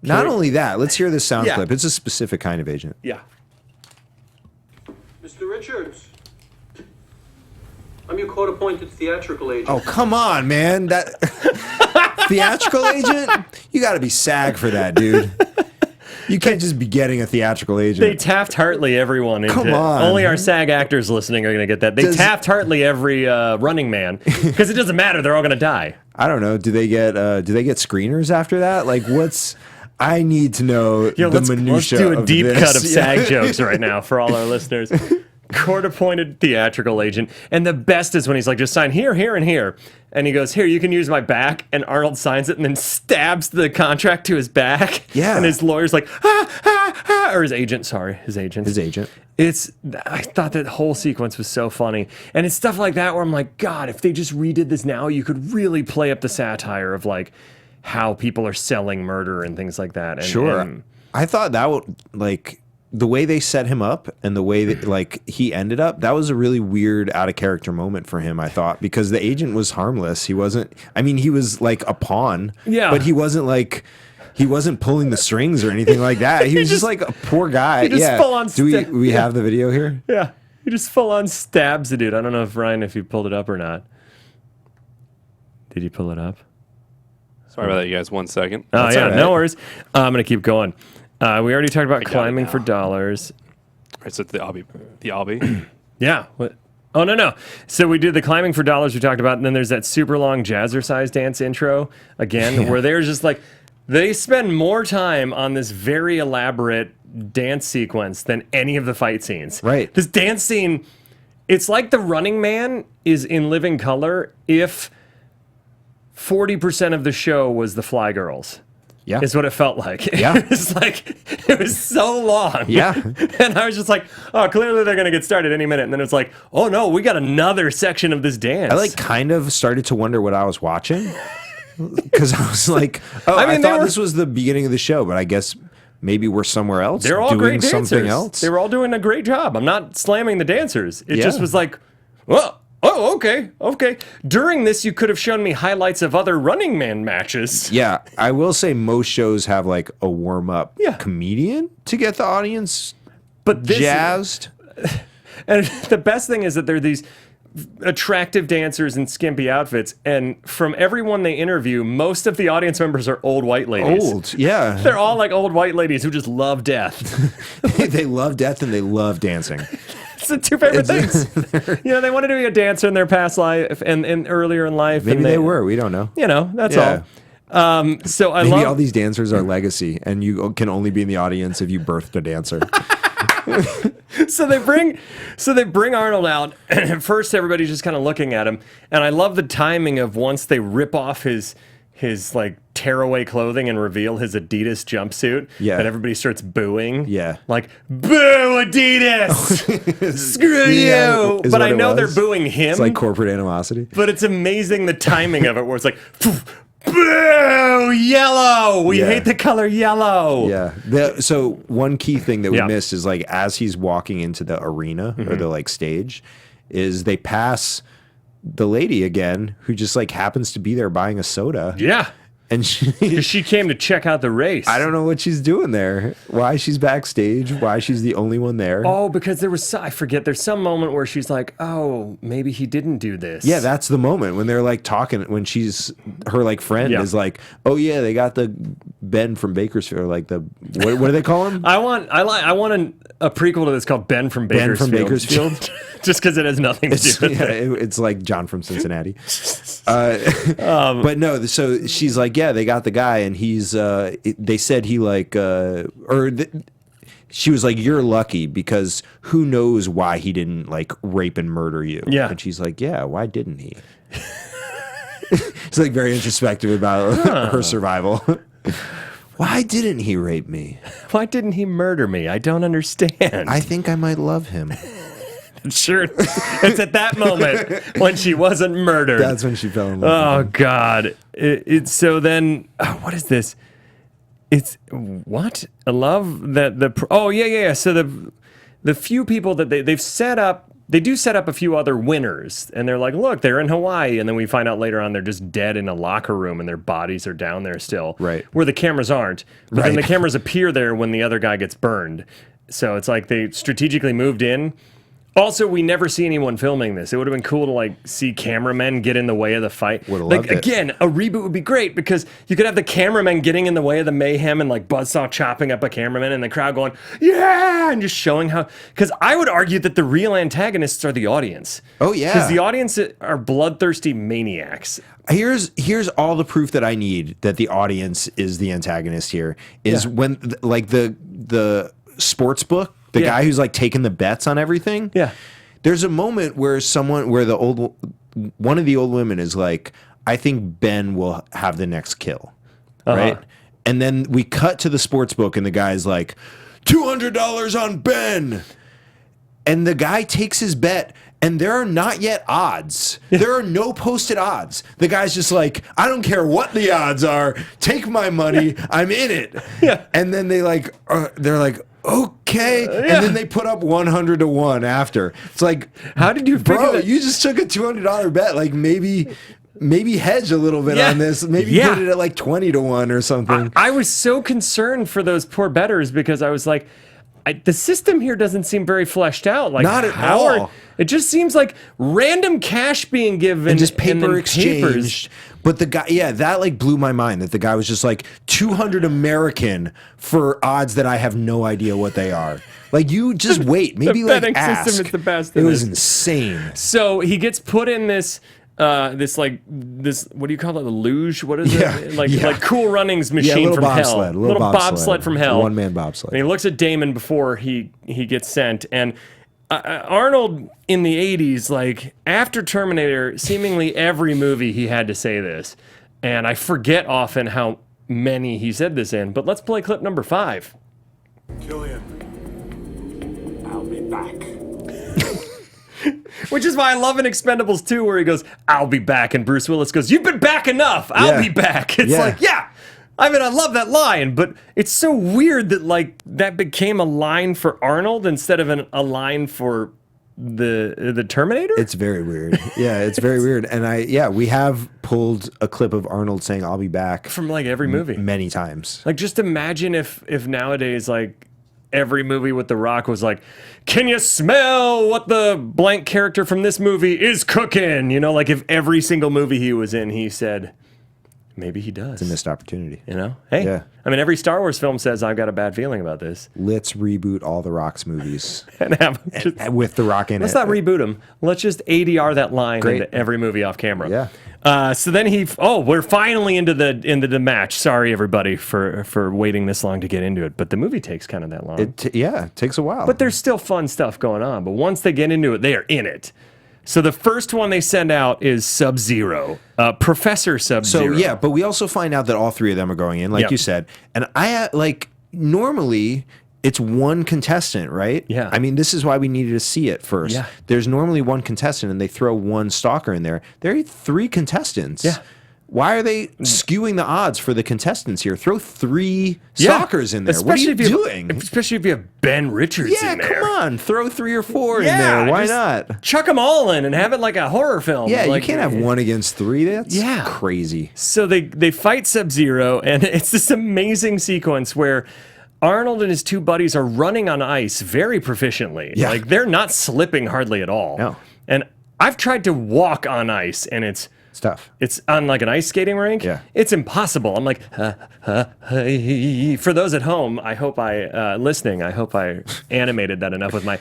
Not only that, let's hear this sound Yeah. clip. It's a specific kind of agent. Yeah. Mr. Richards, I'm your court-appointed theatrical agent. Oh, come on, man. That theatrical agent? You got to be SAG for that, dude. You can't just be getting a theatrical agent. They Taft-Hartley everyone into Come on. Only our SAG actors listening are going to get that. They Taft-Hartley every Running Man because it doesn't matter. They're all going to die. I don't know. Do they get screeners after that? Like, I need to know the let's minutia do a of deep this. cut of SAG jokes right now for all our listeners. Court-appointed theatrical agent. And the best is when he's like, just sign here, here, and here. And he goes, here, you can use my back. And Arnold signs it and then stabs the contract to his back. Yeah. And his lawyer's like, or his agent, sorry, his agent. I thought that whole sequence was so funny. And it's stuff like that where I'm like, God, if they just redid this now, you could really play up the satire of like how people are selling murder and things like that. And, Sure. and I thought that would, like, the way they set him up and the way that, like, he ended up, that was a really weird out of character moment for him, I thought, because the agent was harmless. He wasn't, I mean, he was like a pawn, but he wasn't like, he wasn't pulling the strings or anything like that. He was just like a poor guy. He just full on Do we have the video here? Yeah. He just full on stabs the dude. I don't know if Ryan, if you pulled it up or not. Did you pull it up? Sorry about that, you guys. 1 second. Oh, That's yeah. all right. No worries. I'm going to keep going. We already talked about got it climbing now. for dollars. All right, so it's the obby. Yeah. What? Oh, no. So we did the climbing for dollars we talked about, and then there's that super long jazzercise dance intro again, where they're just like, they spend more time on this very elaborate dance sequence than any of the fight scenes. Right. This dance scene, it's like The Running Man is in living color if 40% of the show was the Fly Girls. Yeah. Is what it felt like. Yeah. It was so long. Yeah. And I was just like, oh, clearly they're going to get started any minute. And then it's like, oh no, we got another section of this dance. I like kind of started to wonder what I was watching because I was like, oh, I thought this was the beginning of the show, but I guess maybe we're somewhere else. They're all doing great dancers. something else. They were all doing a great job. I'm not slamming the dancers. It just Yeah. was like, well, oh, okay. During this, you could have shown me highlights of other Running Man matches. Yeah, I will say most shows have like a warm up Yeah. comedian to get the audience But this, jazzed. and the best thing is that they're these attractive dancers in skimpy outfits, and from everyone they interview, most of the audience members are old white ladies. Old, yeah. They're all like old white ladies who just love death. They love death and they love dancing. It's the two favorite things. You know, they wanted to be a dancer in their past life and earlier in life. Maybe and they were. We don't know. You know, that's Yeah. all. So I Maybe love all these dancers are legacy, and you can only be in the audience if you birthed a dancer. So they bring Arnold out, and at first everybody's just kind of looking at him, and I love the timing of once they rip off his like tearaway clothing and reveal his Adidas jumpsuit. Yeah. And everybody starts booing. Yeah. Like, boo Adidas! Screw Yeah, you! is But what I it know they're was. booing him. It's like corporate animosity. But it's amazing the timing of it, where it's like, boo, yellow. We Yeah. hate the color yellow. Yeah. So one key thing that we Yeah. missed is like as he's walking into the arena or the like stage, is they pass the lady again who just like happens to be there buying a soda. Yeah. And She came to check out the race. I don't know what she's doing there. Why she's backstage? Why she's the only one there? Oh, because there was, I forget, there's some moment where she's like, oh, maybe he didn't do this. Yeah, that's the moment when they're like talking, when her like friend Yeah. is like, oh yeah, they got the Ben from Bakersfield, or like the what do they call him? I want a prequel to this called Ben from Ben Bakersfield. from Bakersfield. Just because it has nothing to do with it. It's like John from Cincinnati. But no, so she's like, yeah, they got the guy, and he's. They said he like, she was like, you're lucky because who knows why he didn't like rape and murder you? Yeah, and she's like, yeah, why didn't he? It's like very introspective about her survival. Why didn't he rape me? Why didn't he murder me? I don't understand. I think I might love him. Sure. It's at that moment when she wasn't murdered. That's when she fell in love. Oh, God. So then, what is this? It's what? I love that yeah. So the few people that they've set up, they do set up a few other winners, and they're like, look, they're in Hawaii, and then we find out later on they're just dead in a locker room, and their bodies are down there still, right? Where the cameras aren't, but then the cameras appear there when the other guy gets burned. So it's like they strategically moved in. Also, we never see anyone filming this. It would have been cool to like see cameramen get in the way of the fight. Would have like loved it. Again, a reboot would be great because you could have the cameramen getting in the way of the mayhem and like Buzzsaw chopping up a cameraman and the crowd going, yeah, and just showing how. Because I would argue that the real antagonists are the audience. Oh yeah, because the audience are bloodthirsty maniacs. Here's all the proof that I need that the audience is the antagonist here is when like the sports book. The guy who's like taking the bets on everything. Yeah. There's a moment where one of the old women is like, I think Ben will have the next kill. Right? And then we cut to the sports book and the guy's like, $200 on Ben. And the guy takes his bet and there are not yet odds. There are no posted odds. The guy's just like, I don't care what the odds are. Take my money. I'm in it. Yeah. And then they're like, okay, and then they put up 100 to 1 after. It's like, how did you figure that? You just took a $200 bet. Like maybe hedge a little bit on this. Maybe put it at like 20 to 1 or something. I was so concerned for those poor bettors because I was like, the system here doesn't seem very fleshed out. Like, not at all. It just seems like random cash being given and just paper and exchanged. But the guy, that like blew my mind that the guy was just like 200 American for odds that I have no idea what they are. Like you just wait, maybe like betting ask. system is the best. It was insane. So he gets put in this what do you call it? The luge? What is it? Like Cool Runnings machine from hell. Little bobsled from hell. One-man bobsled. And he looks at Damon before he gets sent. And Arnold in the 80s, like after Terminator, seemingly every movie he had to say this. And I forget often how many he said this in. But let's play clip number 5. Killian, I'll be back. Which is why I love in Expendables 2 where he goes, I'll be back. And Bruce Willis goes, you've been back enough. I'll be back. It's like, I mean, I love that line, but it's so weird that like that became a line for Arnold instead of a line for the Terminator. It's very weird. Yeah, it's very weird. And we have pulled a clip of Arnold saying, I'll be back. From like every movie. Many times. Like just imagine if nowadays like every movie with The Rock was like, can you smell what the blank character from this movie is cooking? You know, like if every single movie he was in, he said, maybe he does. It's a missed opportunity. You know? Hey, I mean, every Star Wars film says, I've got a bad feeling about this. Let's reboot all the Rock's movies. And have with The Rock in let's it. Let's not reboot them. Let's just ADR that line into every movie off camera. Yeah. So then we're finally into the match. Sorry, everybody, for waiting this long to get into it. But the movie takes kind of that long. It takes a while. But there's still fun stuff going on. But once they get into it, they are in it. So the first one they send out is Sub-Zero, Professor Sub-Zero. So but we also find out that all three of them are going in, like you said. And normally it's one contestant, right? Yeah. I mean, this is why we needed to see it first. Yeah. There's normally one contestant, and they throw one stalker in there. There are 3 contestants. Yeah. Why are they skewing the odds for the contestants here? Throw 3 stalkers in there. Especially what are you doing? Especially if you have Ben Richards in there. Come on. Throw 3 or 4 in there. Why not? Chuck them all in and have it like a horror film. Yeah, like, you can't have 1 against 3. That's crazy. So they fight Sub-Zero, and it's this amazing sequence where Arnold and his 2 buddies are running on ice very proficiently. Like, they're not slipping hardly at all. No. And I've tried to walk on ice, and it's tough. It's on like an ice skating rink. Yeah. It's impossible. I'm like, for those at home, I hope I animated that enough with my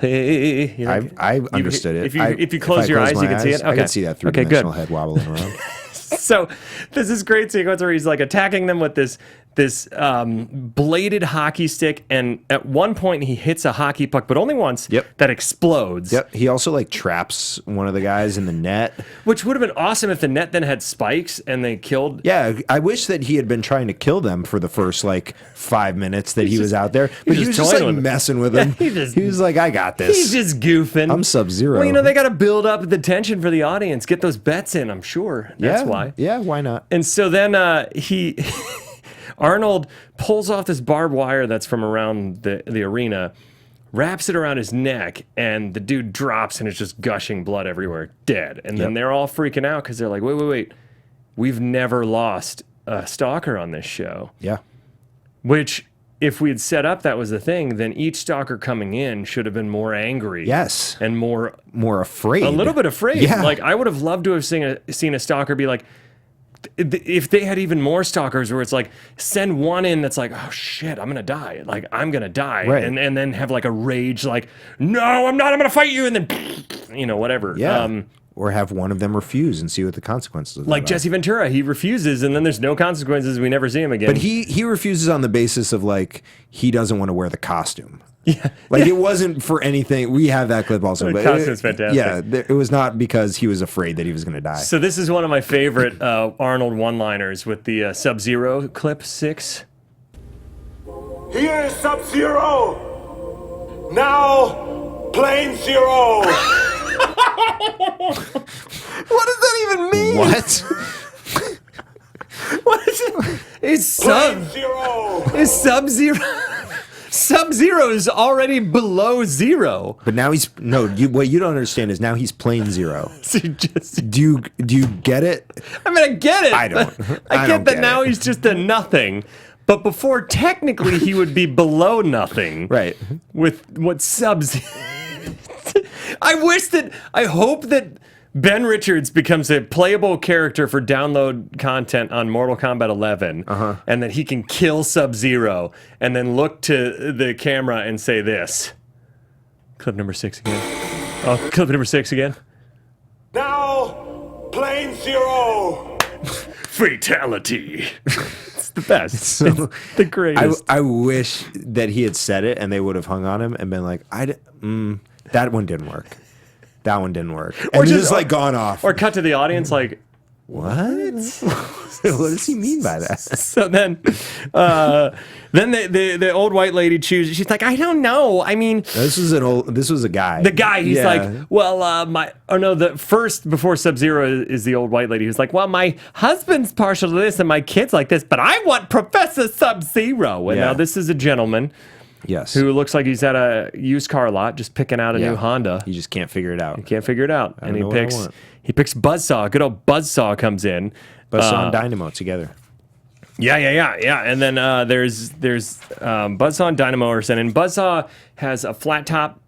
You know, I understood it. If you close your eyes, you can see it. Okay. I can see that three-dimensional head wobbling around. So there's this great sequence where he's like attacking them with this bladed hockey stick, and at one point he hits a hockey puck, but only once. Yep. That explodes. Yep. He also like traps one of the guys in the net, which would have been awesome if the net then had spikes and they killed. Yeah, I wish that he had been trying to kill them for the first like 5 minutes that he was out there, but he was just like messing with them. He was like, I got this. He's just goofing. I'm Sub-Zero. Well, they got to build up the tension for the audience, get those bets in. I'm sure that's why. Yeah, why not? And so then Arnold pulls off this barbed wire that's from around the arena, wraps it around his neck, and the dude drops and it's just gushing blood everywhere, dead. And then they're all freaking out because they're like, wait. We've never lost a stalker on this show. Yeah. Which, if we had set up that was the thing, then each stalker coming in should have been more angry. Yes. And more afraid. A little bit afraid. Yeah. Like, I would have loved to have seen a stalker be like, if they had even more stalkers where it's like, send one in that's like, oh shit, I'm gonna die. Like, I'm gonna die. Right. And then have like a rage, like, no, I'm not, I'm gonna fight you. And then, whatever. Yeah. Or have one of them refuse and see what the consequences of that like are. Jesse Ventura, he refuses and then there's no consequences. We never see him again. But he refuses on the basis of like, he doesn't want to wear the costume. Yeah. Like it wasn't for anything. We have that clip also. The But costume's fantastic. Yeah, it was not because he was afraid that he was going to die. So this is one of my favorite Arnold one-liners with the Sub-Zero clip 6. Here is Sub-Zero. Now, Plane Zero. What does that even mean? What? What is it? It's Plane Zero. Sub-Zero. Sub-Zero is already below zero. But now he's what you don't understand is now he's plane zero. So just, Do you get it? I mean, I get it. I don't. I get that now he's just a nothing. But before, technically, he would be below nothing. Right. With what Sub-Zero... I hope that Ben Richards becomes a playable character for download content on Mortal Kombat 11, and that he can kill Sub-Zero, and then look to the camera and say this. Clip number 6 again. Oh, clip number 6 again. Now, Plane Zero. Fatality. It's the best. So, it's the greatest. I wish that he had said it and they would have hung on him and been like, that one didn't work. That one didn't work. And just like gone off. Or cut to the audience like, what? What does he mean by that? So then the old white lady chooses. She's like, I don't know. I mean, This was a guy. the guy. He's like, well, the first before Sub-Zero is the old white lady who's like, well, my husband's partial to this and my kid's like this, but I want Professor Sub-Zero. And now this is a gentleman. Yes. Who looks like he's at a used car lot just picking out a new Honda. He just can't figure it out. Can't figure it out. And know what I want. he picks Buzzsaw. Good old Buzzsaw comes in. Buzzsaw and Dynamo together. Yeah. And then there's Buzzsaw and Dynamo are sent in. Buzzsaw has a flat top,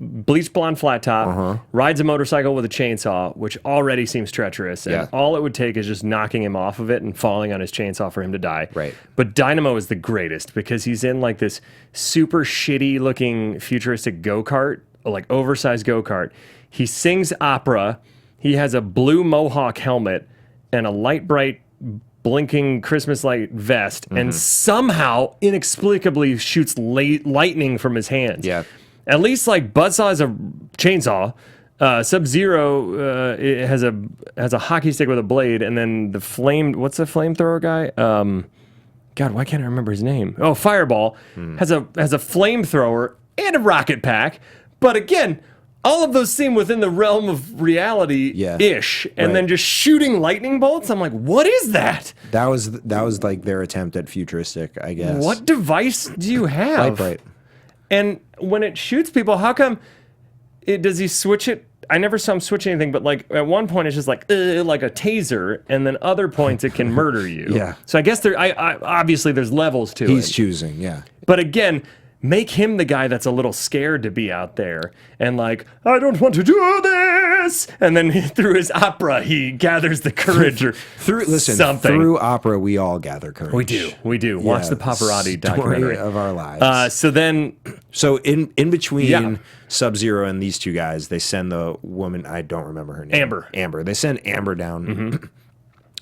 bleach blonde flat top, rides a motorcycle with a chainsaw, which already seems treacherous. And all it would take is just knocking him off of it and falling on his chainsaw for him to die. Right. But Dynamo is the greatest because he's in like this super shitty looking futuristic go-kart, like oversized go-kart. He sings opera. He has a blue mohawk helmet and a light bright blinking Christmas light vest, and somehow inexplicably shoots lightning from his hands. Yeah. At least like Buzzsaw has a chainsaw. Sub-Zero has a hockey stick with a blade, and then what's the flamethrower guy? God, why can't I remember his name? Oh, Fireball has a flamethrower and a rocket pack. But again, all of those seem within the realm of reality-ish, and then just shooting lightning bolts. I'm like, what is that? That was like their attempt at futuristic, I guess. What device do you have? Light bright. And when it shoots people, how come does he switch it? I never saw him switch anything, but like at one point it's just like a taser, and then other points it can murder you. Yeah. So I guess obviously there's levels to it. He's choosing, yeah. But again, make him the guy that's a little scared to be out there and like, I don't want to do this. And then through his opera, he gathers the courage or something. Through opera, we all gather courage. We do. Watch the Paparazzi documentary of our lives. So in between Sub-Zero and these two guys, they send the woman, I don't remember her name. Amber. They send Amber down. Mm-hmm.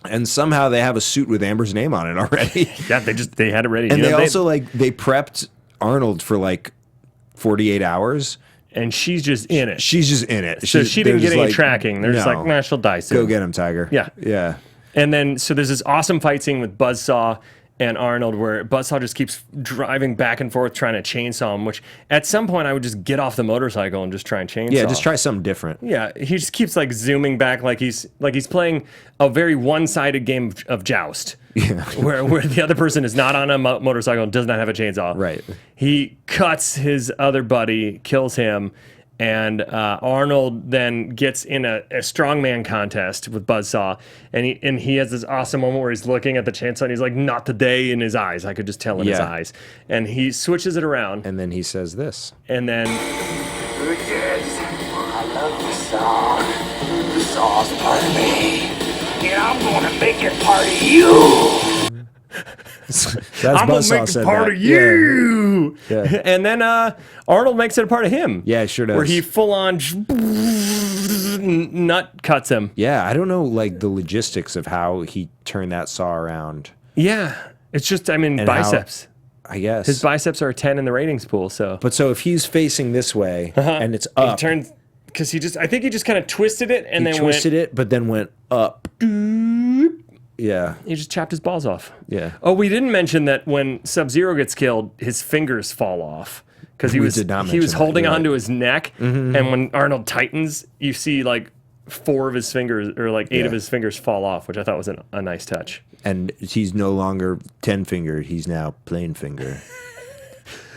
And somehow they have a suit with Amber's name on it already. Yeah, they had it ready. And they prepped Arnold for like 48 hours. And she's just in it. So she didn't get any tracking. They're just like, nah, she'll die soon. Go get him, Tiger. Yeah. And then, so there's this awesome fight scene with Buzzsaw and Arnold where Buzzsaw just keeps driving back and forth trying to chainsaw him, which at some point I would just get off the motorcycle and just try and chainsaw. Yeah, just try something different. Yeah, he just keeps like zooming back like he's playing a very one-sided game of Joust. Yeah. where the other person is not on a motorcycle and does not have a chainsaw. Right. He cuts his other buddy, kills him, and Arnold then gets in a strongman contest with Buzzsaw, and he has this awesome moment where he's looking at the chainsaw and he's like, not today in his eyes. I could just tell in his eyes. And he switches it around. And then he says this. And then... I love the song. The saw's part of me. And I'm going to make it part of you. I'm going to make it part of you. Yeah. And then Arnold makes it a part of him. Yeah, sure does. Where he full on nut cuts him. Yeah, I don't know like the logistics of how he turned that saw around. Yeah, it's just, I mean, biceps. I guess. His biceps are a 10 in the ratings pool, so. But so if he's facing this way and it's up. He turns, because I think he just kind of twisted it and then twisted it, but then went up. Yeah. He just chopped his balls off. Yeah. Oh, we didn't mention that when Sub-Zero gets killed, his fingers fall off. Because he was holding onto his neck, and when Arnold tightens, you see like 4 of his fingers, or like 8 of his fingers fall off, which I thought was a nice touch. And he's no longer 10-fingered, he's now plain finger.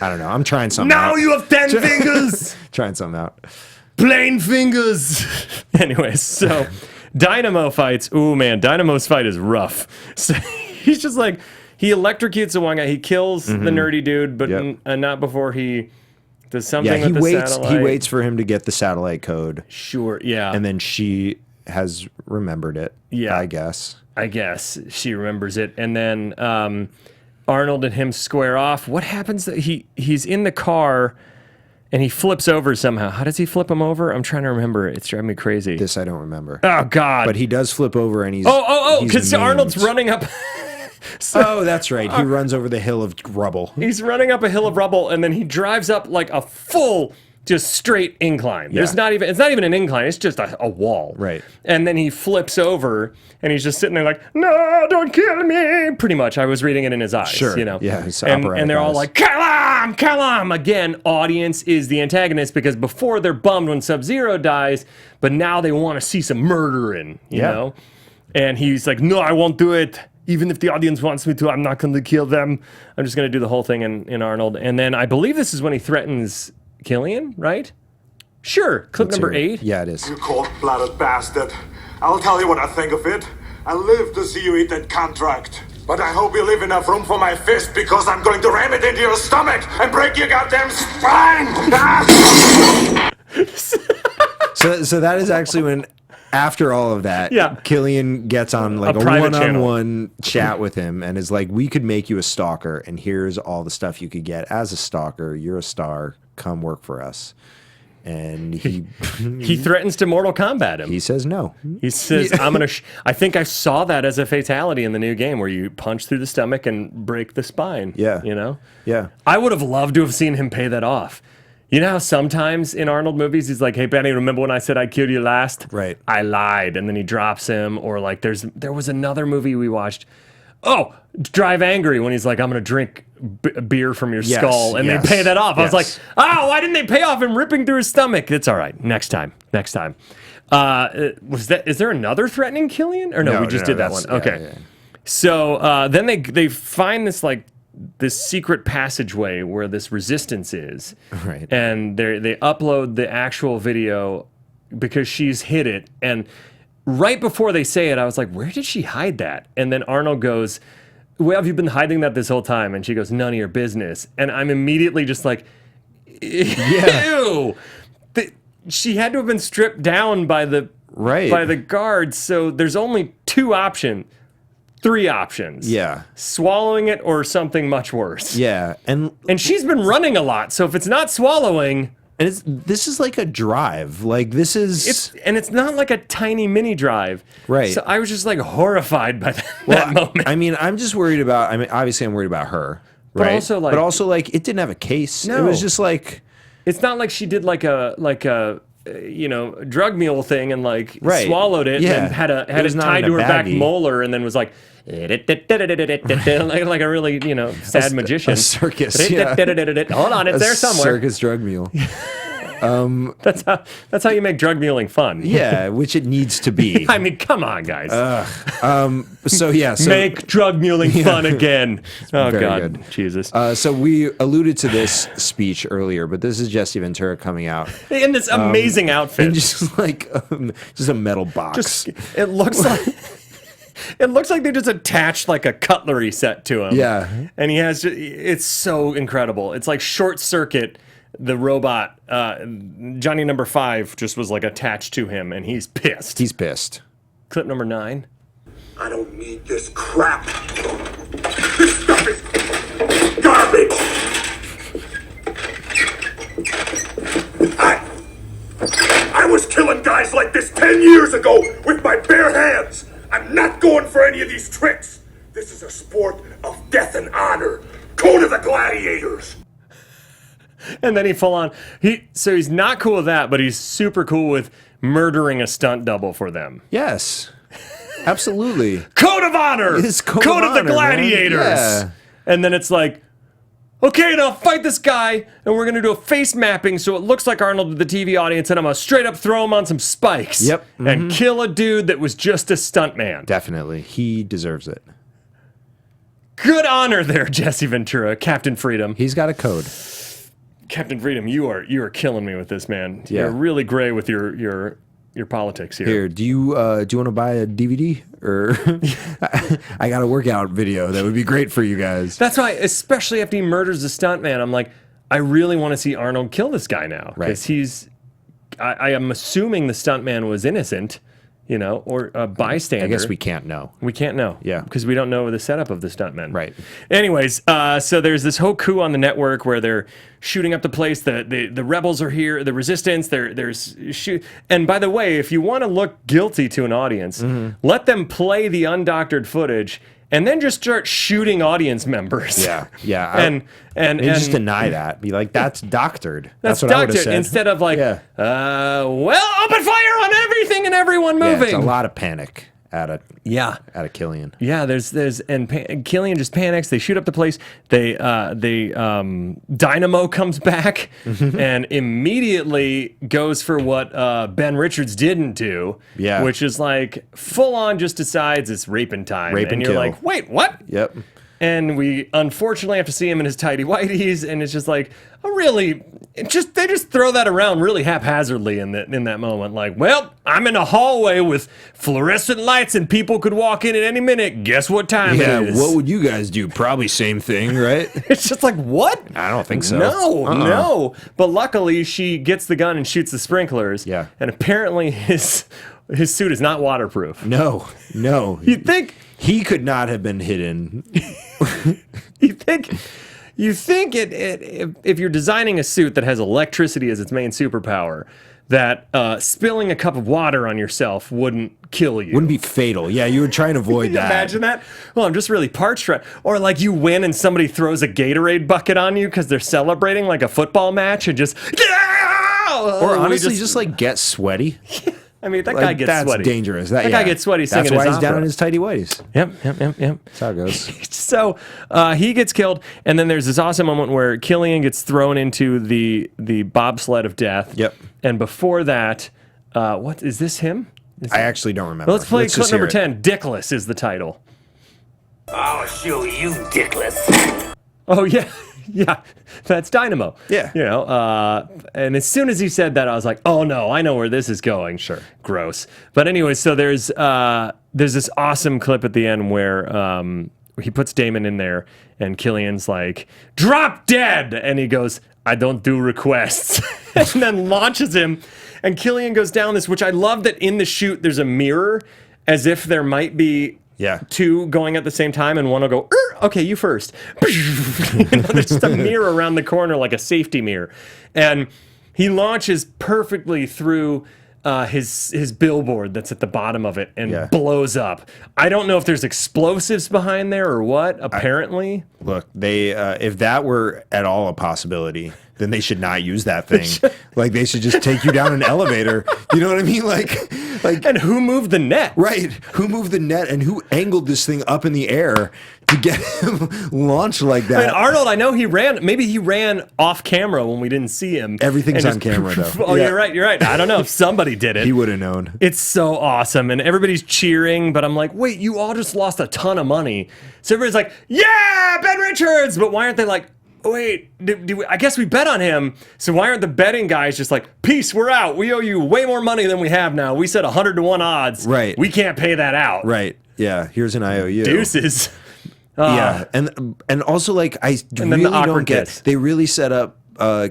I don't know, I'm trying something out. Now you have 10 fingers! Trying something out. Plain fingers! Anyways, so... Dynamo fights. Ooh, man, Dynamo's fight is rough. So he's just like, he electrocutes the one guy. He kills the nerdy dude, but not before he does something with the satellite. He waits for him to get the satellite code. Sure, yeah. And then she has remembered it, I guess. I guess she remembers it. And then Arnold and him square off. What happens? He's in the car... And he flips over somehow. How does he flip him over? I'm trying to remember. It's driving me crazy. This I don't remember. Oh, God. But he does flip over and he's... because Arnold's running up... that's right. He runs over the hill of rubble. He's running up a hill of rubble, and then he drives up like a full... just straight incline. Yeah. It's not even an incline. It's just a wall. Right. And then he flips over, and he's just sitting there like, no, don't kill me. Pretty much. I was reading it in his eyes. Sure. You know? Yeah. It's and they're all like, kill him. Again, audience is the antagonist because before they're bummed when Sub-Zero dies, but now they want to see some murdering, you know? And he's like, no, I won't do it. Even if the audience wants me to, I'm not going to kill them. I'm just going to do the whole thing in Arnold. And then I believe this is when he threatens Killian, right? Sure. Clip number 8. Yeah, it is. You cold-blooded bastard. I'll tell you what I think of it. I live to see you eat that contract. But I hope you leave enough room for my fist because I'm going to ram it into your stomach and break your goddamn spine! So that is actually when, after all of that, Killian gets on like a one-on-one chat with him and is like, we could make you a stalker, and here's all the stuff you could get as a stalker. You're a star. Come work for us. And he threatens to Mortal Kombat him. He says no. He says, I'm going to... I think I saw that as a fatality in the new game where you punch through the stomach and break the spine. Yeah. You know? Yeah. I would have loved to have seen him pay that off. You know how sometimes in Arnold movies he's like, hey, Benny, remember when I said I killed you last? Right. I lied. And then he drops him. Or like there was another movie we watched. Oh, Drive Angry, when he's like, I'm going to drink beer from your skull. And they pay that off. I was like, oh, why didn't they pay off him ripping through his stomach? It's all right. Next time. Is there another threatening Killian? Or no, we just did that one. Okay. Yeah. So then they find this secret passageway where this resistance is. Right. And they upload the actual video because she's hid it. And right before they say it, I was like, where did she hide that? And then Arnold goes, Well, have you been hiding that this whole time? And she goes, none of your business. And I'm immediately just like, ew. She had to have been stripped down by the guards. So there's only three options. Yeah. Swallowing it or something much worse. Yeah. And she's been running a lot. So if it's not swallowing... And this is like a drive. Like, this is... It's not like a tiny mini drive. Right. So I was just like horrified by that moment. I mean, I'm just worried about... I mean, obviously I'm worried about her. Right? But also like... it didn't have a case. No. It was just like... It's not like she did like a drug mule thing and like swallowed it and had it tied to her back molar and then was like like a really sad magician. A circus. Hold on, it's there somewhere. Circus drug mule. That's how you make drug muling fun. Yeah, which it needs to be. I mean, come on, guys. So make drug muling fun again. Oh God, good. Jesus. So we alluded to this speech earlier, but this is Jesse Ventura coming out in this amazing outfit, and just like just a metal box. It looks like. It looks like they just attached like a cutlery set to him. Yeah. And he has it's so incredible. It's like Short Circuit, the robot, Johnny number 5 just was like attached to him and he's pissed. He's pissed. Clip number 9. I don't need this crap. This stuff is garbage. I was killing guys like this 10 years ago with my bare hands. I'm not going for any of these tricks. This is a sport of death and honor. Go to the gladiators. And then he's not cool with that, but he's super cool with murdering a stunt double for them. Yes. Absolutely. Code of honor. It is code of honor, the gladiators. Yeah. And then it's like, okay, now fight this guy, and we're gonna do a face mapping so it looks like Arnold to the TV audience, and I'm gonna straight up throw him on some spikes. Yep. And kill a dude that was just a stuntman. Definitely. He deserves it. Good honor there, Jesse Ventura, Captain Freedom. He's got a code. Captain Freedom, you are killing me with this, man. Yeah. You're really gray with your politics here. Here, do you want to buy a DVD? Or I got a workout video that would be great for you guys. That's why, especially after he murders the stuntman, I'm like, I really want to see Arnold kill this guy now. Because I am assuming the stuntman was innocent, or a bystander. I guess we can't know. We can't know. Yeah. Because we don't know the setup of the stuntmen. Right. Anyways, so there's this whole coup on the network where they're shooting up the place. The rebels are here, the resistance, there's shoot. And by the way, if you want to look guilty to an audience, let them play the undoctored footage and then just start shooting audience members. Yeah. Yeah. and just deny that. Be like, that's doctored. That's what I would have doctored said. instead of like, well, open fire on everything and everyone moving. Yeah, it's a lot of panic out of Killian. Yeah, Killian just panics. They shoot up the place. Dynamo comes back and immediately goes for what Ben Richards didn't do. Yeah, which is like full on just decides it's raping time. Rape and you're kill. like, wait, what? Yep. And we unfortunately have to see him in his tighty whities, and it's just like they just throw that around really haphazardly in that moment. Like, well, I'm in a hallway with fluorescent lights, and people could walk in at any minute. Guess what time it is? What would you guys do? Probably same thing, right? It's just like, what? I don't think so. No. But luckily, she gets the gun and shoots the sprinklers. Yeah. And apparently, his suit is not waterproof. No. You'd think he could not have been hidden. You think if you're designing a suit that has electricity as its main superpower, that spilling a cup of water on yourself wouldn't kill you. Wouldn't be fatal. Yeah, you would try and avoid Can you that. Imagine that. Well, I'm just really parched. Or like you win and somebody throws a Gatorade bucket on you because they're celebrating like a football match and just Or honestly, just like get sweaty. I mean, that guy gets that's sweaty. That's dangerous. That guy gets sweaty singing That's why his he's down opera. in his tighty whities. Yep. That's how it goes. So he gets killed, and then there's this awesome moment where Killian gets thrown into the bobsled of death. Yep. And before that, what is this him? I actually don't remember. Let's play clip just hear number it. 10. Dickless is the title. I'll show you, Dickless. Oh, yeah. Yeah, that's Dynamo. Yeah. And as soon as he said that, I was like, oh no, I know where this is going. Sure. Gross. But anyway, so there's this awesome clip at the end where he puts Damon in there, and Killian's like, "Drop dead," and he goes, "I don't do requests," and then launches him, and Killian goes down this, which I love that in the chute there's a mirror, as if there might be two going at the same time, and one will go, "Okay, you first." There's just a mirror around the corner, like a safety mirror, and he launches perfectly through his billboard that's at the bottom of it and blows up. I don't know if there's explosives behind there or what. Apparently, look, they if that were at all a possibility, then they should not use that thing. Like they should just take you down an elevator. You know what I mean? Like, and who moved the net? Right? Who moved the net and who angled this thing up in the air to get him launched like that? I mean, Arnold, I know he ran. Maybe he ran off camera when we didn't see him. Everything's on camera though. Oh, you're right. You're right. I don't know if somebody did it. He would have known. It's so awesome, and everybody's cheering. But I'm like, wait, you all just lost a ton of money. So everybody's like, yeah, Ben Richards. But why aren't they like, wait, I guess we bet on him. So why aren't the betting guys just like, peace, we're out. We owe you way more money than we have now. We said 100 to 1 odds. Right. We can't pay that out. Right. Yeah. Here's an IOU. Deuces. Yeah. And also like I really don't get. They really set up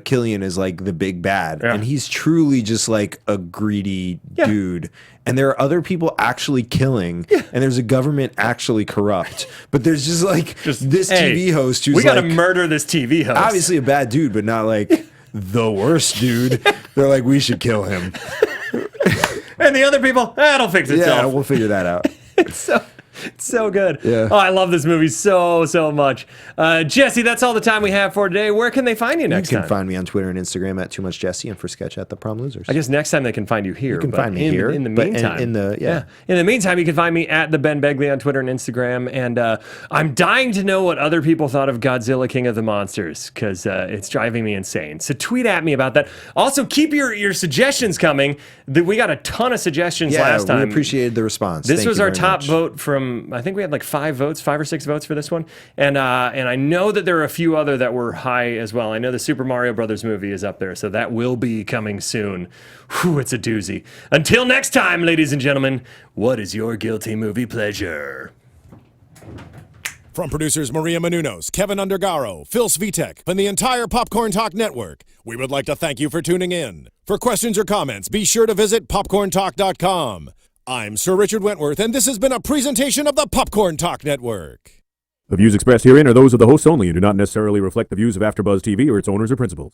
Killian as like the big bad, and he's truly just like a greedy dude. And there are other people actually killing, and there's a government actually corrupt. But there's just like this TV host who's we gotta like, murder this TV host. Obviously a bad dude, but not like the worst dude. They're like, we should kill him. And the other people, it'll fix itself. Yeah, we'll figure that out. It's so good. Yeah. Oh, I love this movie so much. Jesse, that's all the time we have for today. Where can they find you next time? You can find me on Twitter and Instagram at Too Much Jesse, and for Sketch at The Prom Losers. I guess next time they can find you here. You can find me here. In the meantime. In the meantime, you can find me at the Ben Begley on Twitter and Instagram. And I'm dying to know what other people thought of Godzilla King of the Monsters, because it's driving me insane. So tweet at me about that. Also, keep your suggestions coming. We got a ton of suggestions last time. We appreciated the response. This was our top vote from, I think we had like 5 or 6 votes for this one. And I know that there are a few other that were high as well. I know the Super Mario Brothers movie is up there, so that will be coming soon. Whew, it's a doozy. Until next time, ladies and gentlemen, what is your guilty movie pleasure? From producers Maria Menounos, Kevin Undergaro, Phil Svitek, and the entire Popcorn Talk Network, we would like to thank you for tuning in. For questions or comments, be sure to visit popcorntalk.com. I'm Sir Richard Wentworth, and this has been a presentation of the Popcorn Talk Network. The views expressed herein are those of the hosts only and do not necessarily reflect the views of AfterBuzz TV or its owners or principals.